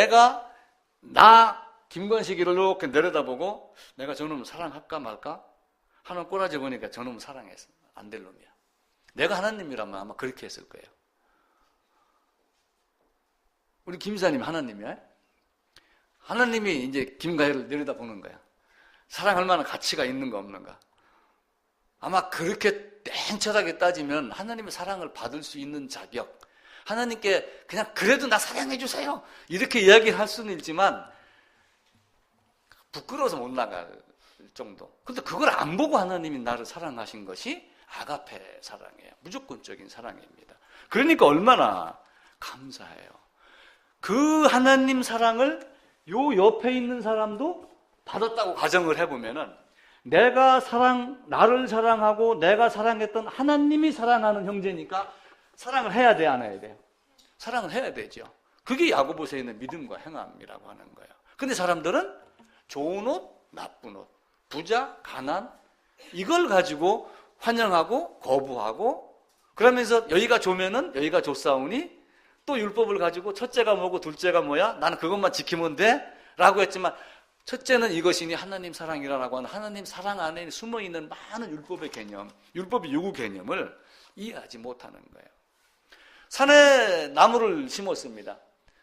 나 김건식이를 이렇게 내려다보고 내가 저놈 사랑할까 말까 하는 꼬라지 보니까 저놈 사랑해서 안 될 놈이야. 내가 하나님이라면 아마 그렇게 했을 거예요. 우리 김사님 하나님이야. 하나님이 이제 김가희를 내려다보는 거야. 사랑할 만한 가치가 있는가 없는가. 아마 그렇게 땡철하게 따지면 하나님의 사랑을 받을 수 있는 자격, 하나님께 그냥 그래도 나 사랑해 주세요 이렇게 이야기할 수는 있지만 부끄러워서 못 나갈 정도. 그런데 그걸 안 보고 하나님이 나를 사랑하신 것이 아가페 사랑이에요. 무조건적인 사랑입니다. 그러니까 얼마나 감사해요. 그 하나님 사랑을 요 옆에 있는 사람도 받았다고 가정을 해보면은, 나를 사랑하고 내가 사랑했던 하나님이 사랑하는 형제니까 사랑을 해야 돼, 안 해야 돼요? 사랑을 해야 되죠. 그게 야고보서에 있는 믿음과 행함이라고 하는 거예요. 근데 사람들은 좋은 옷, 나쁜 옷, 부자, 가난, 이걸 가지고 환영하고 거부하고, 그러면서 여기가 좋으면은 여기가 좋사오니 또 율법을 가지고 첫째가 뭐고 둘째가 뭐야? 나는 그것만 지키면 돼? 라고 했지만, 첫째는 이것이니 하나님 사랑이라고 하는 하나님 사랑 안에 숨어있는 많은 율법의 개념, 율법의 요구 개념을 이해하지 못하는 거예요. 산에 나무를 심었습니다.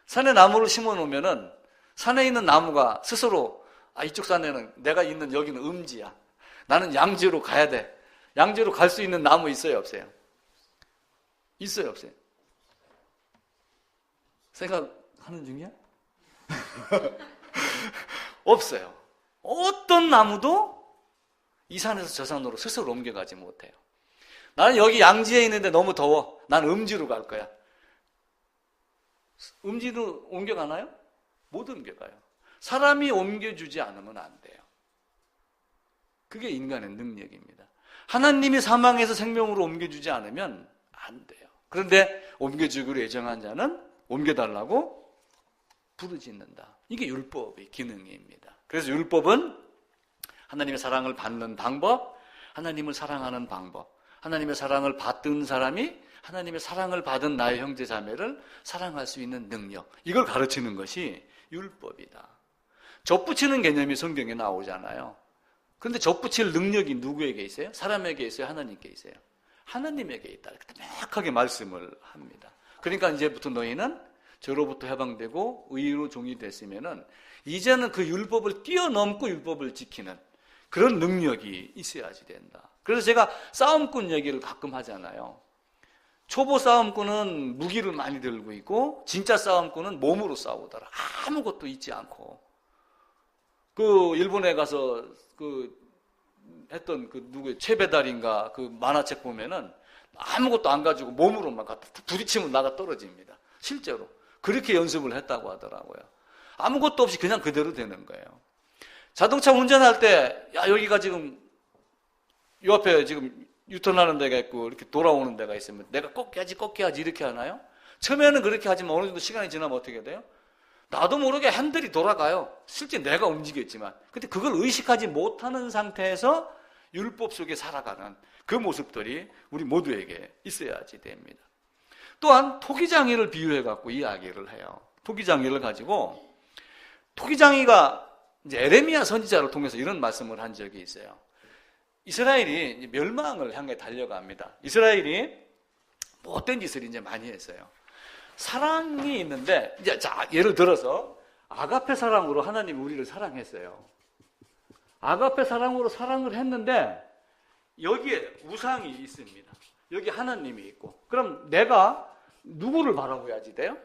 산에 나무를 심어 놓으면은 산에 있는 나무가 스스로 이쪽 산에는 내가 있는 여기는 음지야, 나는 양지로 가야 돼, 양지로 갈 수 있는 나무 있어요, 없어요? 있어요, 없어요? 생각하는 중이야? 없어요. 어떤 나무도 이 산에서 저 산으로 스스로 옮겨가지 못해요. 나는 여기 양지에 있는데 너무 더워, 난 음지로 갈 거야. 음지로 옮겨가나요? 못 옮겨가요. 사람이 옮겨주지 않으면 안 돼요. 그게 인간의 능력입니다. 하나님이 사망에서 생명으로 옮겨주지 않으면 안 돼요. 그런데 옮겨주기로 예정한 자는 옮겨달라고 부르짖는다. 이게 율법의 기능입니다. 그래서 율법은 하나님의 사랑을 받는 방법, 하나님을 사랑하는 방법, 하나님의 사랑을 받은 사람이 하나님의 사랑을 받은 나의 형제 자매를 사랑할 수 있는 능력, 이걸 가르치는 것이 율법이다. 접붙이는 개념이 성경에 나오잖아요. 그런데 접붙일 능력이 누구에게 있어요? 사람에게 있어요? 하나님께 있어요? 하나님에게 있다. 이렇게 명확하게 말씀을 합니다. 그러니까 이제부터 너희는 저로부터 해방되고 의로 종이 됐으면은 이제는 그 율법을 뛰어넘고 율법을 지키는, 그런 능력이 있어야지 된다. 그래서 제가 싸움꾼 얘기를 가끔 하잖아요. 초보 싸움꾼은 무기를 많이 들고 있고 진짜 싸움꾼은 몸으로 싸우더라. 아무것도 있지 않고. 그 일본에 가서 했던 누구의 최배달인가 그 만화책 보면은 아무것도 안 가지고 몸으로만 갖다 부딪히면 나가 떨어집니다. 실제로 그렇게 연습을 했다고 하더라고요. 아무것도 없이 그냥 그대로 되는 거예요. 자동차 운전할 때 야 여기가 지금 요 앞에 지금 유턴하는 데가 있고 이렇게 돌아오는 데가 있으면 내가 꺾여야지 이렇게 하나요? 처음에는 그렇게 하지만 어느 정도 시간이 지나면 어떻게 돼요? 나도 모르게 핸들이 돌아가요. 실제 내가 움직였지만. 근데 그걸 의식하지 못하는 상태에서 율법 속에 살아가는 그 모습들이 우리 모두에게 있어야지 됩니다. 또한 토기장이를 비유해 갖고 이야기를 해요. 토기장이를 가지고 토기장이가 이제 에레미야 선지자를 통해서 이런 말씀을 한 적이 있어요. 이스라엘이 멸망을 향해 달려갑니다. 이스라엘이 못된 짓을 이제 많이 했어요. 사랑이 있는데, 이제 자, 예를 들어서 아가페 사랑으로 하나님이 우리를 사랑했어요. 아가페 사랑으로 사랑을 했는데 여기에 우상이 있습니다. 여기 하나님이 있고. 그럼 내가 누구를 바라봐야지 돼요?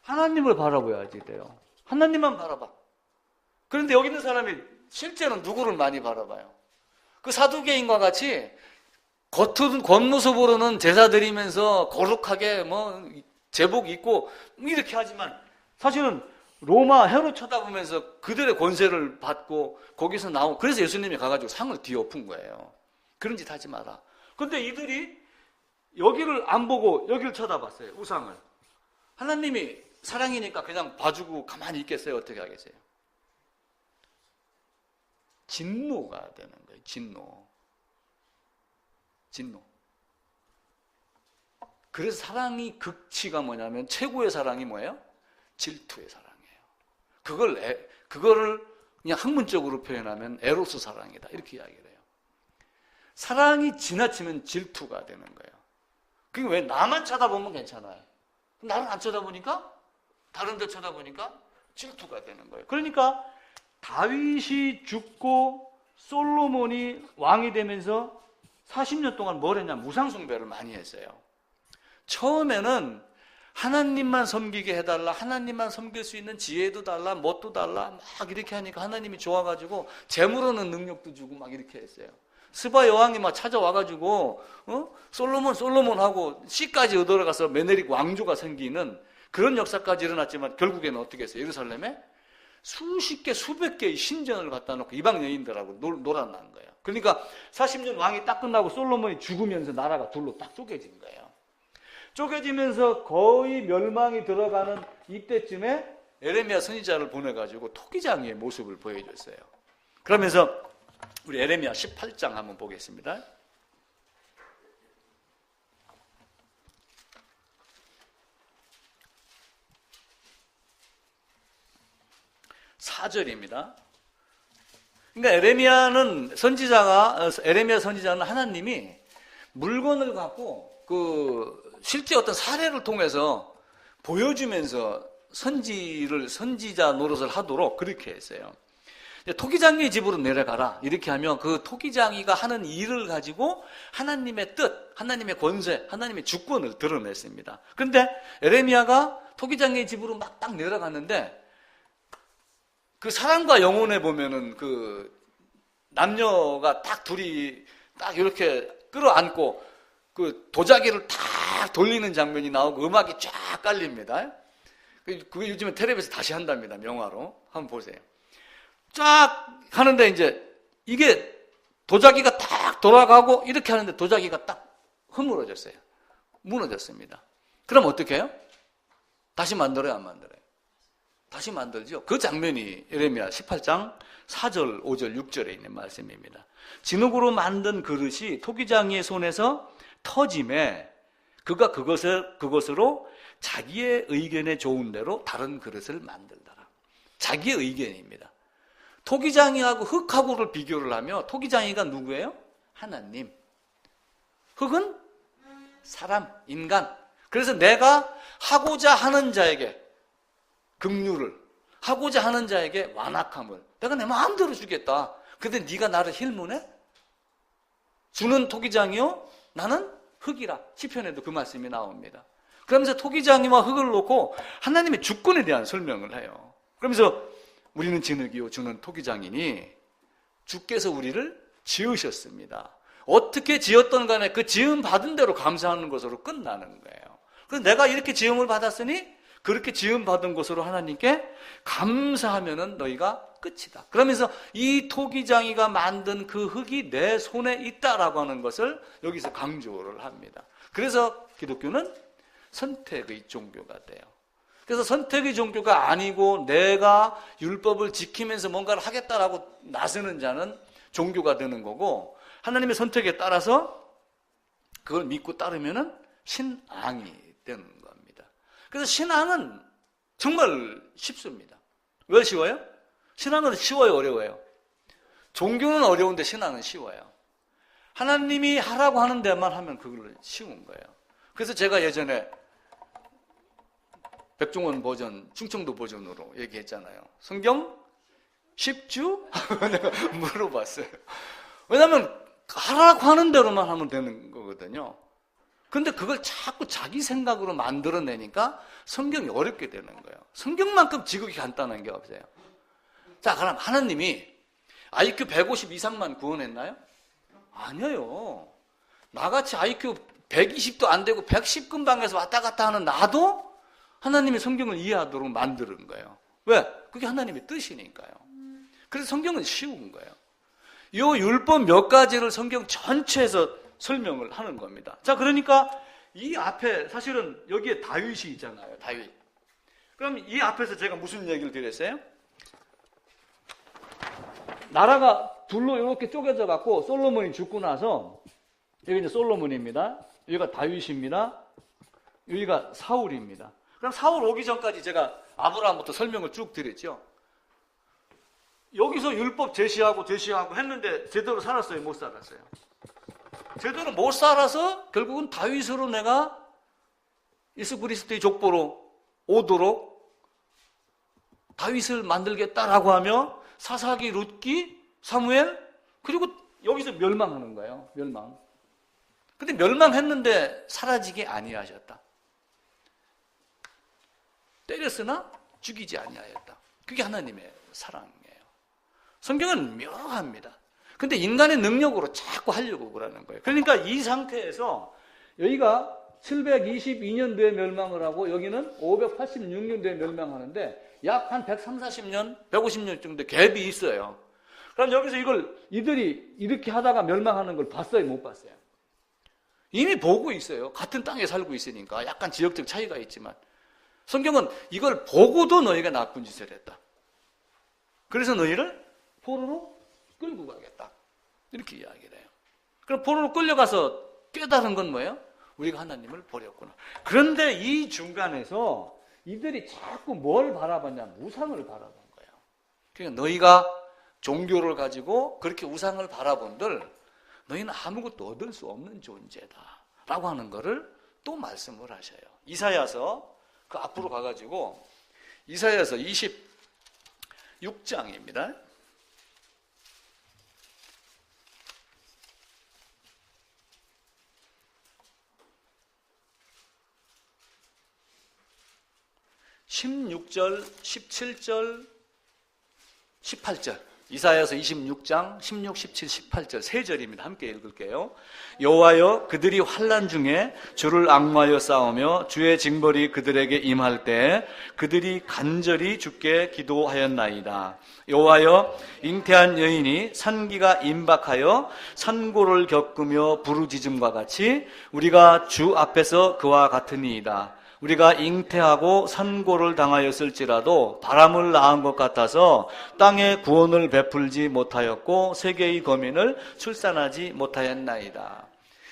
하나님을 바라봐야지 돼요. 하나님만 바라봐. 그런데 여기 있는 사람이 실제는 누구를 많이 바라봐요? 그 사두개인과 같이 겉모습으로는 제사 드리면서 거룩하게 제복 입고 이렇게 하지만 사실은 로마 헤롯 쳐다보면서 그들의 권세를 받고 거기서 나온, 그래서 예수님이 가가지고 상을 뒤엎은 거예요. 그런 짓 하지 마라. 근데 이들이 여기를 안 보고 여기를 쳐다봤어요. 우상을. 하나님이 사랑이니까 그냥 봐주고 가만히 있겠어요? 어떻게 하겠어요? 진노가 되는 거예요. 진노. 그래서 사랑이 극치가 뭐냐면 최고의 사랑이 뭐예요? 질투의 사랑이에요. 그거를 그냥 학문적으로 표현하면 에로스 사랑이다. 이렇게 이야기를 해요. 사랑이 지나치면 질투가 되는 거예요. 그게 왜 나만 쳐다보면 괜찮아요. 나를 안 쳐다보니까 다른 데 쳐다보니까 질투가 되는 거예요. 그러니까 다윗이 죽고 솔로몬이 왕이 되면서 40년 동안 뭘 했냐? 무상숭배를 많이 했어요. 처음에는 하나님만 섬기게 해달라, 하나님만 섬길 수 있는 지혜도 달라, 뭣도 달라, 막 이렇게 하니까 하나님이 좋아가지고 재물로는 능력도 주고 막 이렇게 했어요. 스바 여왕이 막 찾아와가지고 솔로몬 하고 씨까지 얻어가서 메네릭 왕조가 생기는 그런 역사까지 일어났지만 결국에는 어떻게 했어요? 예루살렘에 수십 개, 수백 개의 신전을 갖다 놓고 이방 여인들하고 놀아난 거예요. 그러니까 40년 왕이 딱 끝나고 솔로몬이 죽으면서 나라가 둘로 딱 쪼개진 거예요. 쪼개지면서 거의 멸망이 들어가는 이때쯤에 에레미야 선지자를 보내가지고 토기장이의 모습을 보여줬어요. 그러면서 우리 에레미야 18장 한번 보겠습니다. 4절입니다. 그러니까 에레미야 선지자는 하나님이 물건을 갖고 실제 어떤 사례를 통해서 보여주면서 선지자 노릇을 하도록 그렇게 했어요. 토기장이의 집으로 내려가라. 이렇게 하면 그 토기장이가 하는 일을 가지고 하나님의 뜻, 하나님의 권세, 하나님의 주권을 드러냈습니다. 그런데 에레미야가 토기장이의 집으로 막 딱 내려갔는데 그 사랑과 영혼에 보면은 그 남녀가 딱 둘이 딱 이렇게 끌어안고 그 도자기를 딱 돌리는 장면이 나오고 음악이 쫙 깔립니다. 그게 요즘에 텔레비에서 다시 한답니다. 명화로. 한번 보세요. 쫙 하는데 이제 이게 도자기가 딱 돌아가고 이렇게 하는데 도자기가 딱 허물어졌어요. 무너졌습니다. 그럼 어떻게 해요? 다시 만들어요, 안 만들어요? 다시 만들죠. 그 장면이 에레미야 18장 4절, 5절, 6절에 있는 말씀입니다. 진흙으로 만든 그릇이 토기장이의 손에서 터짐에 그가 그것으로 자기의 의견에 좋은 대로 다른 그릇을 만들더라. 자기의 의견입니다. 토기장이하고 흙하고를 비교를 하며 토기장이가 누구예요? 하나님. 흙은 사람, 인간. 그래서 내가 하고자 하는 자에게 긍휼을, 하고자 하는 자에게 완악함을 내가 내 마음대로 주겠다. 근데 네가 나를 힐문해? 주는 토기장이요? 나는 흙이라. 시편에도 그 말씀이 나옵니다. 그러면서 토기장이와 흙을 놓고 하나님의 주권에 대한 설명을 해요. 그러면서 우리는 진흙이요 주는 토기장이니 주께서 우리를 지으셨습니다. 어떻게 지었던 간에 그 지음 받은 대로 감사하는 것으로 끝나는 거예요. 그래서 내가 이렇게 지음을 받았으니 그렇게 지음 받은 것으로 하나님께 감사하면은 너희가 끝이다. 그러면서 이 토기장이가 만든 그 흙이 내 손에 있다라고 하는 것을 여기서 강조를 합니다. 그래서 기독교는 선택의 종교가 돼요. 그래서 선택의 종교가 아니고 내가 율법을 지키면서 뭔가를 하겠다라고 나서는 자는 종교가 되는 거고, 하나님의 선택에 따라서 그걸 믿고 따르면은 신앙이 되는 겁니다. 그래서 신앙은 정말 쉽습니다. 왜 쉬워요? 신앙은 쉬워요, 어려워요? 종교는 어려운데 신앙은 쉬워요. 하나님이 하라고 하는 데만 하면 그걸 쉬운 거예요. 그래서 제가 예전에 백종원 버전, 충청도 버전으로 얘기했잖아요. 성경 쉽죠? 내가 물어봤어요. 왜냐하면 하라고 하는 대로만 하면 되는 거거든요. 근데 그걸 자꾸 자기 생각으로 만들어내니까 성경이 어렵게 되는 거예요. 성경만큼 지극히 간단한 게 없어요. 자, 그럼 하나님이 IQ 150 이상만 구원했나요? 아니에요. 나같이 IQ 120도 안 되고 110 근방에서 왔다 갔다 하는 나도 하나님의 성경을 이해하도록 만드는 거예요. 왜? 그게 하나님의 뜻이니까요. 그래서 성경은 쉬운 거예요. 이 율법 몇 가지를 성경 전체에서 설명을 하는 겁니다. 자, 그러니까 이 앞에 사실은 여기에 다윗이 있잖아요. 다윗. 그럼 이 앞에서 제가 무슨 얘기를 드렸어요? 나라가 둘로 이렇게 쪼개져 갖고 솔로몬이 죽고 나서 여기 이제 솔로몬입니다. 여기가 다윗입니다. 여기가 사울입니다. 그럼 사울 오기 전까지 제가 아브라함부터 설명을 쭉 드렸죠. 여기서 율법 제시하고 했는데 제대로 살았어요? 못 살았어요? 제대로 못 살아서 결국은 다윗으로 내가 예수 그리스도의 족보로 오도록 다윗을 만들겠다라고 하며 사사기, 룻기, 사무엘, 그리고 여기서 멸망하는 거예요. 멸망. 근데 멸망했는데 사라지게 아니하셨다. 때렸으나 죽이지 아니하였다. 그게 하나님의 사랑이에요. 성경은 묘합니다. 근데 인간의 능력으로 자꾸 하려고 그러는 거예요. 그러니까 이 상태에서 여기가 722년도에 멸망을 하고 여기는 586년도에 멸망하는데 약 한 130, 40년, 150년 정도 갭이 있어요. 그럼 여기서 이들이 이렇게 하다가 멸망하는 걸 봤어요? 못 봤어요? 이미 보고 있어요. 같은 땅에 살고 있으니까 약간 지역적 차이가 있지만 성경은 이걸 보고도 너희가 나쁜 짓을 했다. 그래서 너희를 포로로 끌고 가겠다. 이렇게 이야기를 해요. 그럼 포로로 끌려가서 깨달은 건 뭐예요? 우리가 하나님을 버렸구나. 그런데 이 중간에서 이들이 자꾸 뭘 바라봤냐? 우상을 바라본 거예요. 그러니까 너희가 종교를 가지고 그렇게 우상을 바라본들 너희는 아무것도 얻을 수 없는 존재다 라고 하는 거를 또 말씀을 하셔요. 이사야서 그 앞으로 가가지고 이사야서 26장입니다. (16절) (17절) (18절) 이사야서 26장 16, 17, 18절 세 절입니다. 함께 읽을게요. 여호와여 그들이 환난 중에 주를 앙무하여 싸우며 주의 징벌이 그들에게 임할 때 그들이 간절히 주께 기도하였나이다. 여호와여 잉태한 여인이 산기가 임박하여 산고를 겪으며 부르짖음과 같이 우리가 주 앞에서 그와 같으니이다. 우리가 잉태하고 산고를 당하였을지라도 바람을 낳은 것 같아서 땅에 구원을 베풀지 못하였고 세계의 거민을 출산하지 못하였나이다.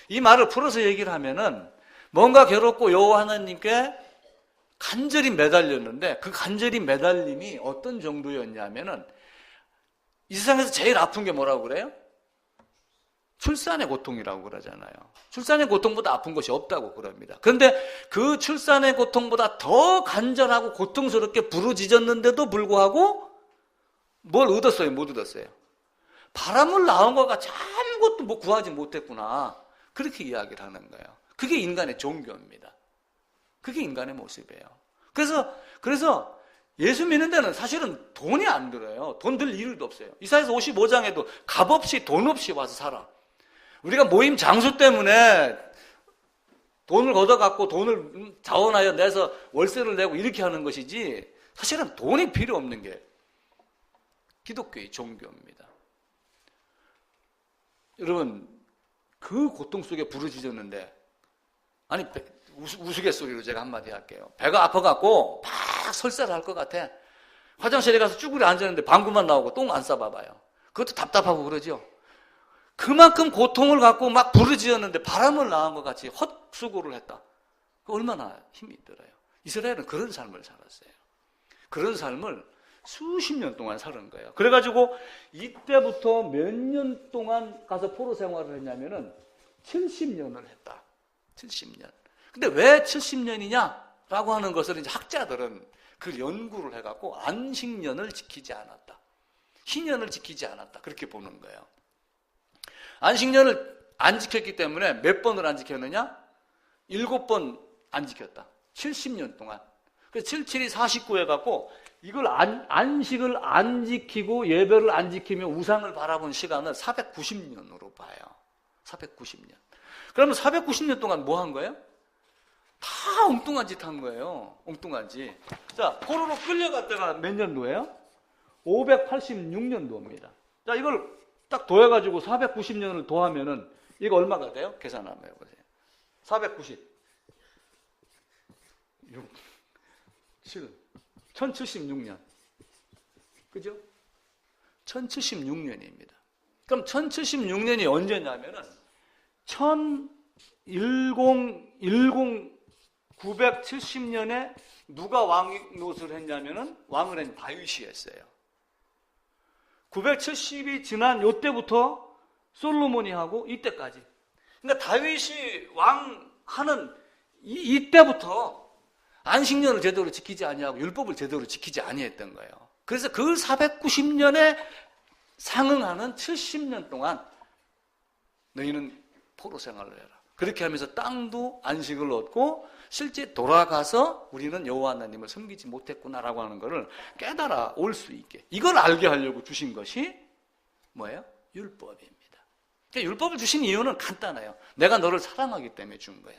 이 말을 풀어서 얘기를 하면은 뭔가 괴롭고 여호와 하나님께 간절히 매달렸는데 그 간절히 매달림이 어떤 정도였냐면은 이 세상에서 제일 아픈 게 뭐라고 그래요? 출산의 고통이라고 그러잖아요. 출산의 고통보다 아픈 것이 없다고 그럽니다. 그런데 그 출산의 고통보다 더 간절하고 고통스럽게 부르짖었는데도 불구하고 뭘 얻었어요? 못 얻었어요? 바람을 낳은 것 같이 아무것도 뭐 구하지 못했구나. 그렇게 이야기를 하는 거예요. 그게 인간의 종교입니다. 그게 인간의 모습이에요. 그래서 예수 믿는 데는 사실은 돈이 안 들어요. 돈 들 일도 없어요. 이사야서 55장에도 값없이 돈 없이 와서 살아. 우리가 모임 장소 때문에 돈을 걷어갖고 돈을 자원하여 내서 월세를 내고 이렇게 하는 것이지 사실은 돈이 필요 없는 게 기독교의 종교입니다. 여러분, 그 고통 속에 부르짖었는데, 아니 우스갯소리로 제가 한마디 할게요. 배가 아파갖고 막 설사를 할 것 같아. 화장실에 가서 쭈그려 앉았는데 방구만 나오고 똥 안 싸봐봐요. 그것도 답답하고 그러죠. 그만큼 고통을 갖고 막 부르짖었는데 바람을 낳은 것 같이 헛수고를 했다. 얼마나 힘이 들어요. 이스라엘은 그런 삶을 살았어요. 그런 삶을 수십 년 동안 사는 거예요. 그래가지고 이때부터 몇 년 동안 가서 포로 생활을 했냐면은 70년을 했다. 70년. 근데 왜 70년이냐라고 하는 것을 이제 학자들은 그 연구를 해갖고 안식년을 지키지 않았다. 희년을 지키지 않았다. 그렇게 보는 거예요. 안식년을 안 지켰기 때문에 몇 번을 안 지켰느냐? 7번 안 지켰다. 70년 동안. 그래서 77이 49 해갖고 이걸 안식을 안 지키고 예배를 안 지키며 우상을 바라본 시간을 490년으로 봐요. 490년. 그러면 490년 동안 뭐 한 거예요? 다 엉뚱한 짓 한 거예요. 엉뚱한 짓. 자, 포로로 끌려갔다가 몇 년도예요? 586년도입니다. 자, 이걸 딱 더해가지고 490년을 더하면은 이거 얼마가 돼요? 계산 한번 해보세요. 490. 6, 7, 1076년. 그죠? 1076년입니다. 그럼 1076년이 언제냐면은 970년에 누가 왕 노릇을 했냐면은 왕을 한 다윗이 했어요. 970이 지난 요때부터 솔로몬이 하고 이때까지. 그러니까 다윗이 왕하는 이때부터 안식년을 제대로 지키지 아니하고 율법을 제대로 지키지 아니했던 거예요. 그래서 그 490년에 상응하는 70년 동안 너희는 포로 생활을 해라. 그렇게 하면서 땅도 안식을 얻고 실제 돌아가서 우리는 여호와 하나님을 섬기지 못했구나라고 하는 것을 깨달아 올 수 있게, 이걸 알게 하려고 주신 것이 뭐예요? 율법입니다. 그러니까 율법을 주신 이유는 간단해요. 내가 너를 사랑하기 때문에 준 거야.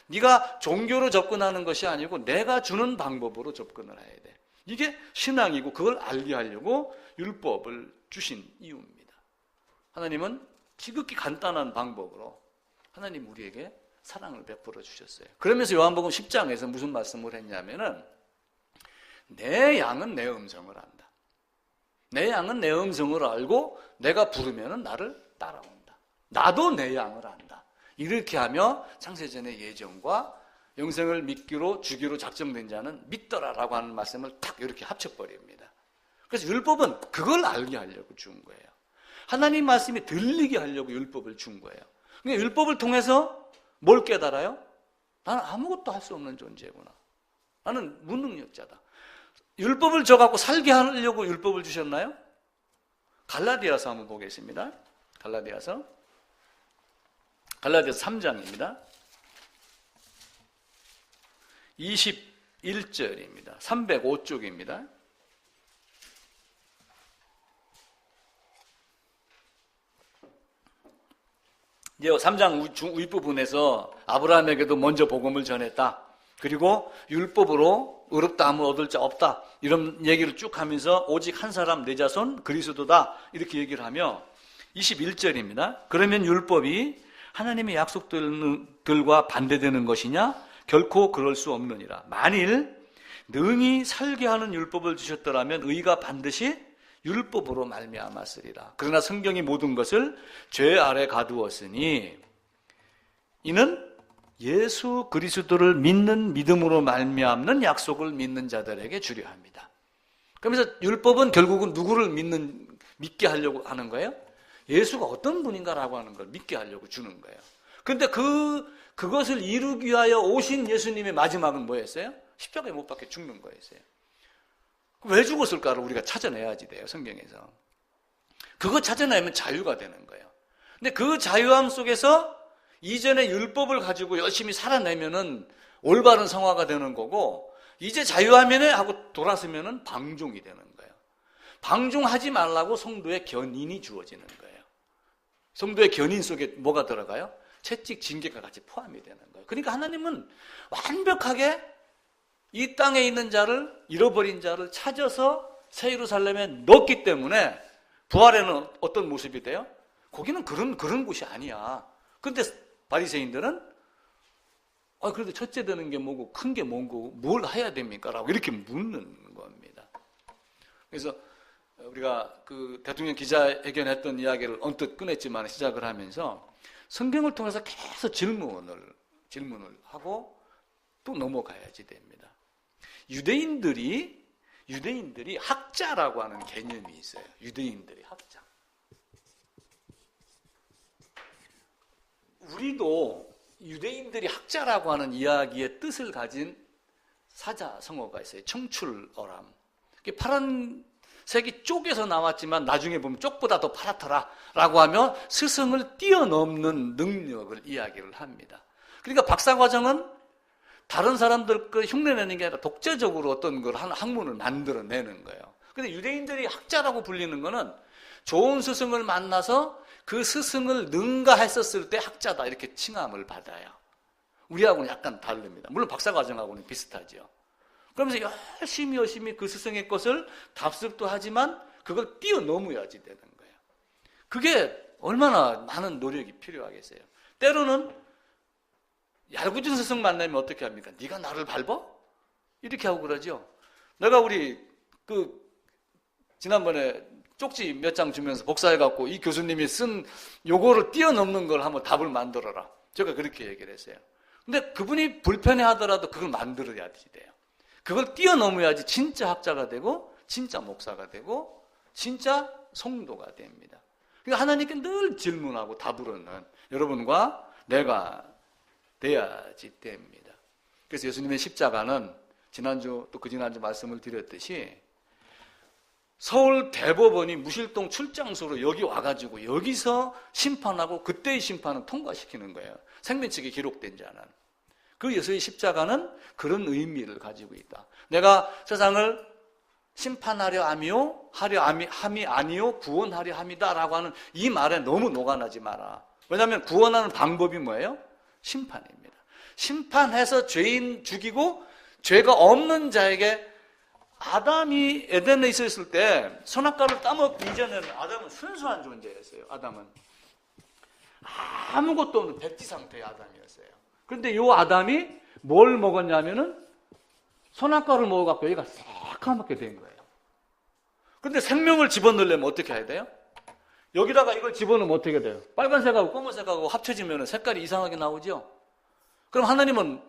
네가 종교로 접근하는 것이 아니고 내가 주는 방법으로 접근을 해야 돼. 이게 신앙이고 그걸 알게 하려고 율법을 주신 이유입니다. 하나님은 지극히 간단한 방법으로 하나님 우리에게 사랑을 베풀어 주셨어요. 그러면서 요한복음 10장에서 무슨 말씀을 했냐면은 내 양은 내 음성을 안다. 내 양은 내 음성을 알고 내가 부르면은 나를 따라온다. 나도 내 양을 안다. 이렇게 하며 창세전의 예정과 영생을 믿기로 주기로 작정된 자는 믿더라라고 하는 말씀을 탁 이렇게 합쳐버립니다. 그래서 율법은 그걸 알게 하려고 준 거예요. 하나님 말씀이 들리게 하려고 율법을 준 거예요. 그러니까 율법을 통해서 뭘 깨달아요? 나는 아무것도 할 수 없는 존재구나. 나는 무능력자다. 율법을 줘갖고 살게 하려고 율법을 주셨나요? 갈라디아서 한번 보겠습니다. 갈라디아서 3장입니다. 21절입니다. 305쪽입니다. 이제 3장 윗부분에서 아브라함에게도 먼저 복음을 전했다. 그리고 율법으로 의롭다함을 얻을 자 없다. 이런 얘기를 쭉 하면서 오직 한 사람 내 자손 그리스도다. 이렇게 얘기를 하며 21절입니다. 그러면 율법이 하나님의 약속들과 반대되는 것이냐? 결코 그럴 수 없느니라. 만일 능히 살게 하는 율법을 주셨더라면 의가 반드시 율법으로 말미암았으리라. 그러나 성경이 모든 것을 죄 아래 가두었으니 이는 예수 그리스도를 믿는 믿음으로 말미암는 약속을 믿는 자들에게 주려 합니다. 그러면서 율법은 결국은 누구를 믿게 하려고 하는 거예요? 예수가 어떤 분인가라고 하는 걸 믿게 하려고 주는 거예요. 그런데 그것을 이루기 위하여 오신 예수님의 마지막은 뭐였어요? 십자가에 못 박혀 죽는 거였어요. 왜 죽었을까를 우리가 찾아내야지 돼요, 성경에서. 그거 찾아내면 자유가 되는 거예요. 근데 그 자유함 속에서 이전의 율법을 가지고 열심히 살아내면은 올바른 성화가 되는 거고, 이제 자유하면은 하고 돌아서면은 방종이 되는 거예요. 방종하지 말라고 성도의 견인이 주어지는 거예요. 성도의 견인 속에 뭐가 들어가요? 채찍, 징계가 같이 포함이 되는 거예요. 그러니까 하나님은 완벽하게 이 땅에 있는 자를, 잃어버린 자를 찾아서 새 예루살렘에 넣었기 때문에 부활에는 어떤 모습이 돼요? 거기는 그런 곳이 아니야. 근데 바리새인들은 그래도 첫째 되는 게 뭐고 큰 게 뭐고 뭘 해야 됩니까? 라고 이렇게 묻는 겁니다. 그래서 우리가 그 대통령 기자회견했던 이야기를 언뜻 꺼냈지만 시작을 하면서 성경을 통해서 계속 질문을 하고 또 넘어가야지 됩니다. 유대인들이 학자라고 하는 개념이 있어요. 유대인들이 학자. 우리도 유대인들이 학자라고 하는 이야기의 뜻을 가진 사자성어가 있어요. 청출어람. 파란색이 쪽에서 나왔지만 나중에 보면 쪽보다 더 파랗더라라고 하며 스승을 뛰어넘는 능력을 이야기를 합니다. 그러니까 박사과정은 다른 사람들 그 흉내내는 게 아니라 독자적으로 어떤 걸 한 학문을 만들어내는 거예요. 근데 유대인들이 학자라고 불리는 거는 좋은 스승을 만나서 그 스승을 능가했었을 때 학자다 이렇게 칭함을 받아요. 우리하고는 약간 다릅니다. 물론 박사과정하고는 비슷하죠. 그러면서 열심히 그 스승의 것을 답습도 하지만 그걸 뛰어넘어야지 되는 거예요. 그게 얼마나 많은 노력이 필요하겠어요. 때로는 얄궂은 스승 만나면 어떻게 합니까? 네가 나를 밟아? 이렇게 하고 그러죠. 내가 우리 지난번에 쪽지 몇 장 주면서 복사해갖고 이 교수님이 쓴 요거를 뛰어넘는 걸 한번 답을 만들어라. 제가 그렇게 얘기를 했어요. 근데 그분이 불편해하더라도 그걸 만들어야지 돼요. 그걸 뛰어넘어야지 진짜 학자가 되고 진짜 목사가 되고 진짜 성도가 됩니다. 그러니까 하나님께 늘 질문하고 답으로는 여러분과 내가 돼야지 됩니다. 그래서 예수님의 십자가는 지난주 또 그 지난주 말씀을 드렸듯이 서울 대법원이 무실동 출장소로 여기 와가지고 여기서 심판하고 그때의 심판은 통과시키는 거예요. 생명책에 기록된 자는. 그 예수의 십자가는 그런 의미를 가지고 있다. 내가 세상을 심판하려 함이 아니요 구원하려 함이다라고 하는 이 말에 너무 녹아나지 마라. 왜냐하면 구원하는 방법이 뭐예요? 심판입니다. 심판해서 죄인 죽이고 죄가 없는 자에게 아담이 에덴에 있었을 때 선악과를 따먹기 이전에는 아담은 순수한 존재였어요. 아담은 아무것도 없는 백지 상태의 아담이었어요. 그런데 이 아담이 뭘 먹었냐면은 선악과를 먹어갖고 얘가 새까맣게 된 거예요. 그런데 생명을 집어넣으려면 어떻게 해야 돼요? 여기다가 이걸 집어넣으면 어떻게 돼요? 빨간색하고 검은색하고 합쳐지면 색깔이 이상하게 나오죠? 그럼 하나님은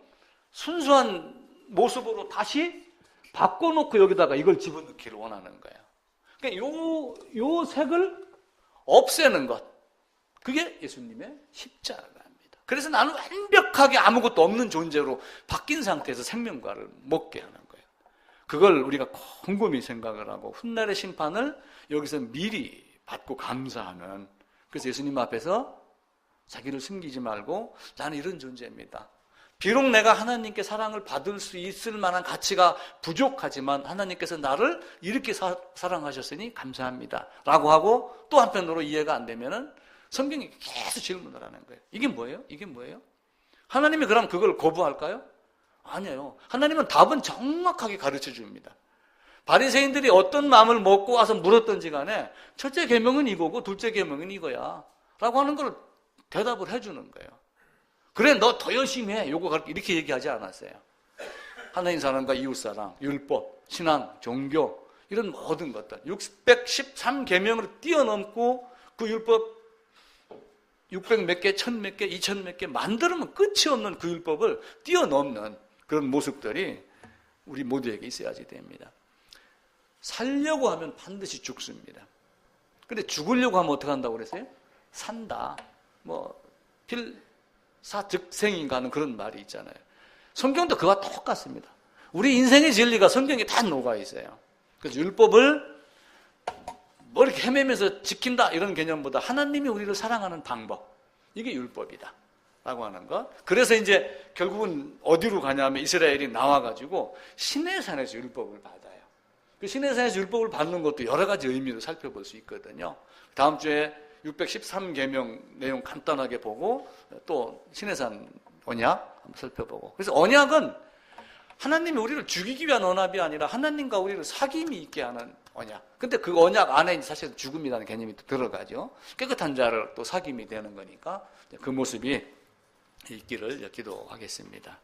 순수한 모습으로 다시 바꿔놓고 여기다가 이걸 집어넣기를 원하는 거예요. 그러니까 요 색을 없애는 것. 그게 예수님의 십자가입니다. 그래서 나는 완벽하게 아무것도 없는 존재로 바뀐 상태에서 생명과를 먹게 하는 거예요. 그걸 우리가 곰곰이 생각을 하고 훗날의 심판을 여기서 미리 받고 감사하는. 그래서 예수님 앞에서 자기를 숨기지 말고 나는 이런 존재입니다. 비록 내가 하나님께 사랑을 받을 수 있을 만한 가치가 부족하지만 하나님께서 나를 이렇게 사랑하셨으니 감사합니다 라고 하고 또 한편으로 이해가 안 되면은 성경이 계속 질문을 하는 거예요. 이게 뭐예요? 이게 뭐예요? 하나님이 그럼 그걸 거부할까요? 아니에요. 하나님은 답은 정확하게 가르쳐 줍니다. 바리새인들이 어떤 마음을 먹고 와서 물었던지 간에 첫째 계명은 이거고 둘째 계명은 이거야 라고 하는 걸 대답을 해주는 거예요. 그래 너 더 열심히 해. 요거 이렇게 얘기하지 않았어요. 하나님 사랑과 이웃사랑, 율법, 신앙, 종교 이런 모든 것들 613계명을 뛰어넘고 그 율법 600 몇 개, 1000 몇 개, 2000 몇 개 만들면 끝이 없는 그 율법을 뛰어넘는 그런 모습들이 우리 모두에게 있어야지 됩니다. 살려고 하면 반드시 죽습니다. 근데 죽으려고 하면 어떻게 한다고 그랬어요? 산다. 필사즉생인가 하는 그런 말이 있잖아요. 성경도 그와 똑같습니다. 우리 인생의 진리가 성경에 다 녹아 있어요. 그래서 율법을 뭐 이렇게 헤매면서 지킨다 이런 개념보다 하나님이 우리를 사랑하는 방법, 이게 율법이다 라고 하는 것. 그래서 이제 결국은 어디로 가냐면 이스라엘이 나와가지고 시내산에서 율법을 받아요. 그 시내산에서 율법을 받는 것도 여러 가지 의미로 살펴볼 수 있거든요. 다음 주에 613계명 내용 간단하게 보고 또 시내산 언약 한번 살펴보고. 그래서 언약은 하나님이 우리를 죽이기 위한 언약이 아니라 하나님과 우리를 사귐이 있게 하는 언약. 근데 그 언약 안에 사실 죽음이라는 개념이 또 들어가죠. 깨끗한 자를 또 사귐이 되는 거니까 그 모습이 있기를 기도하겠습니다.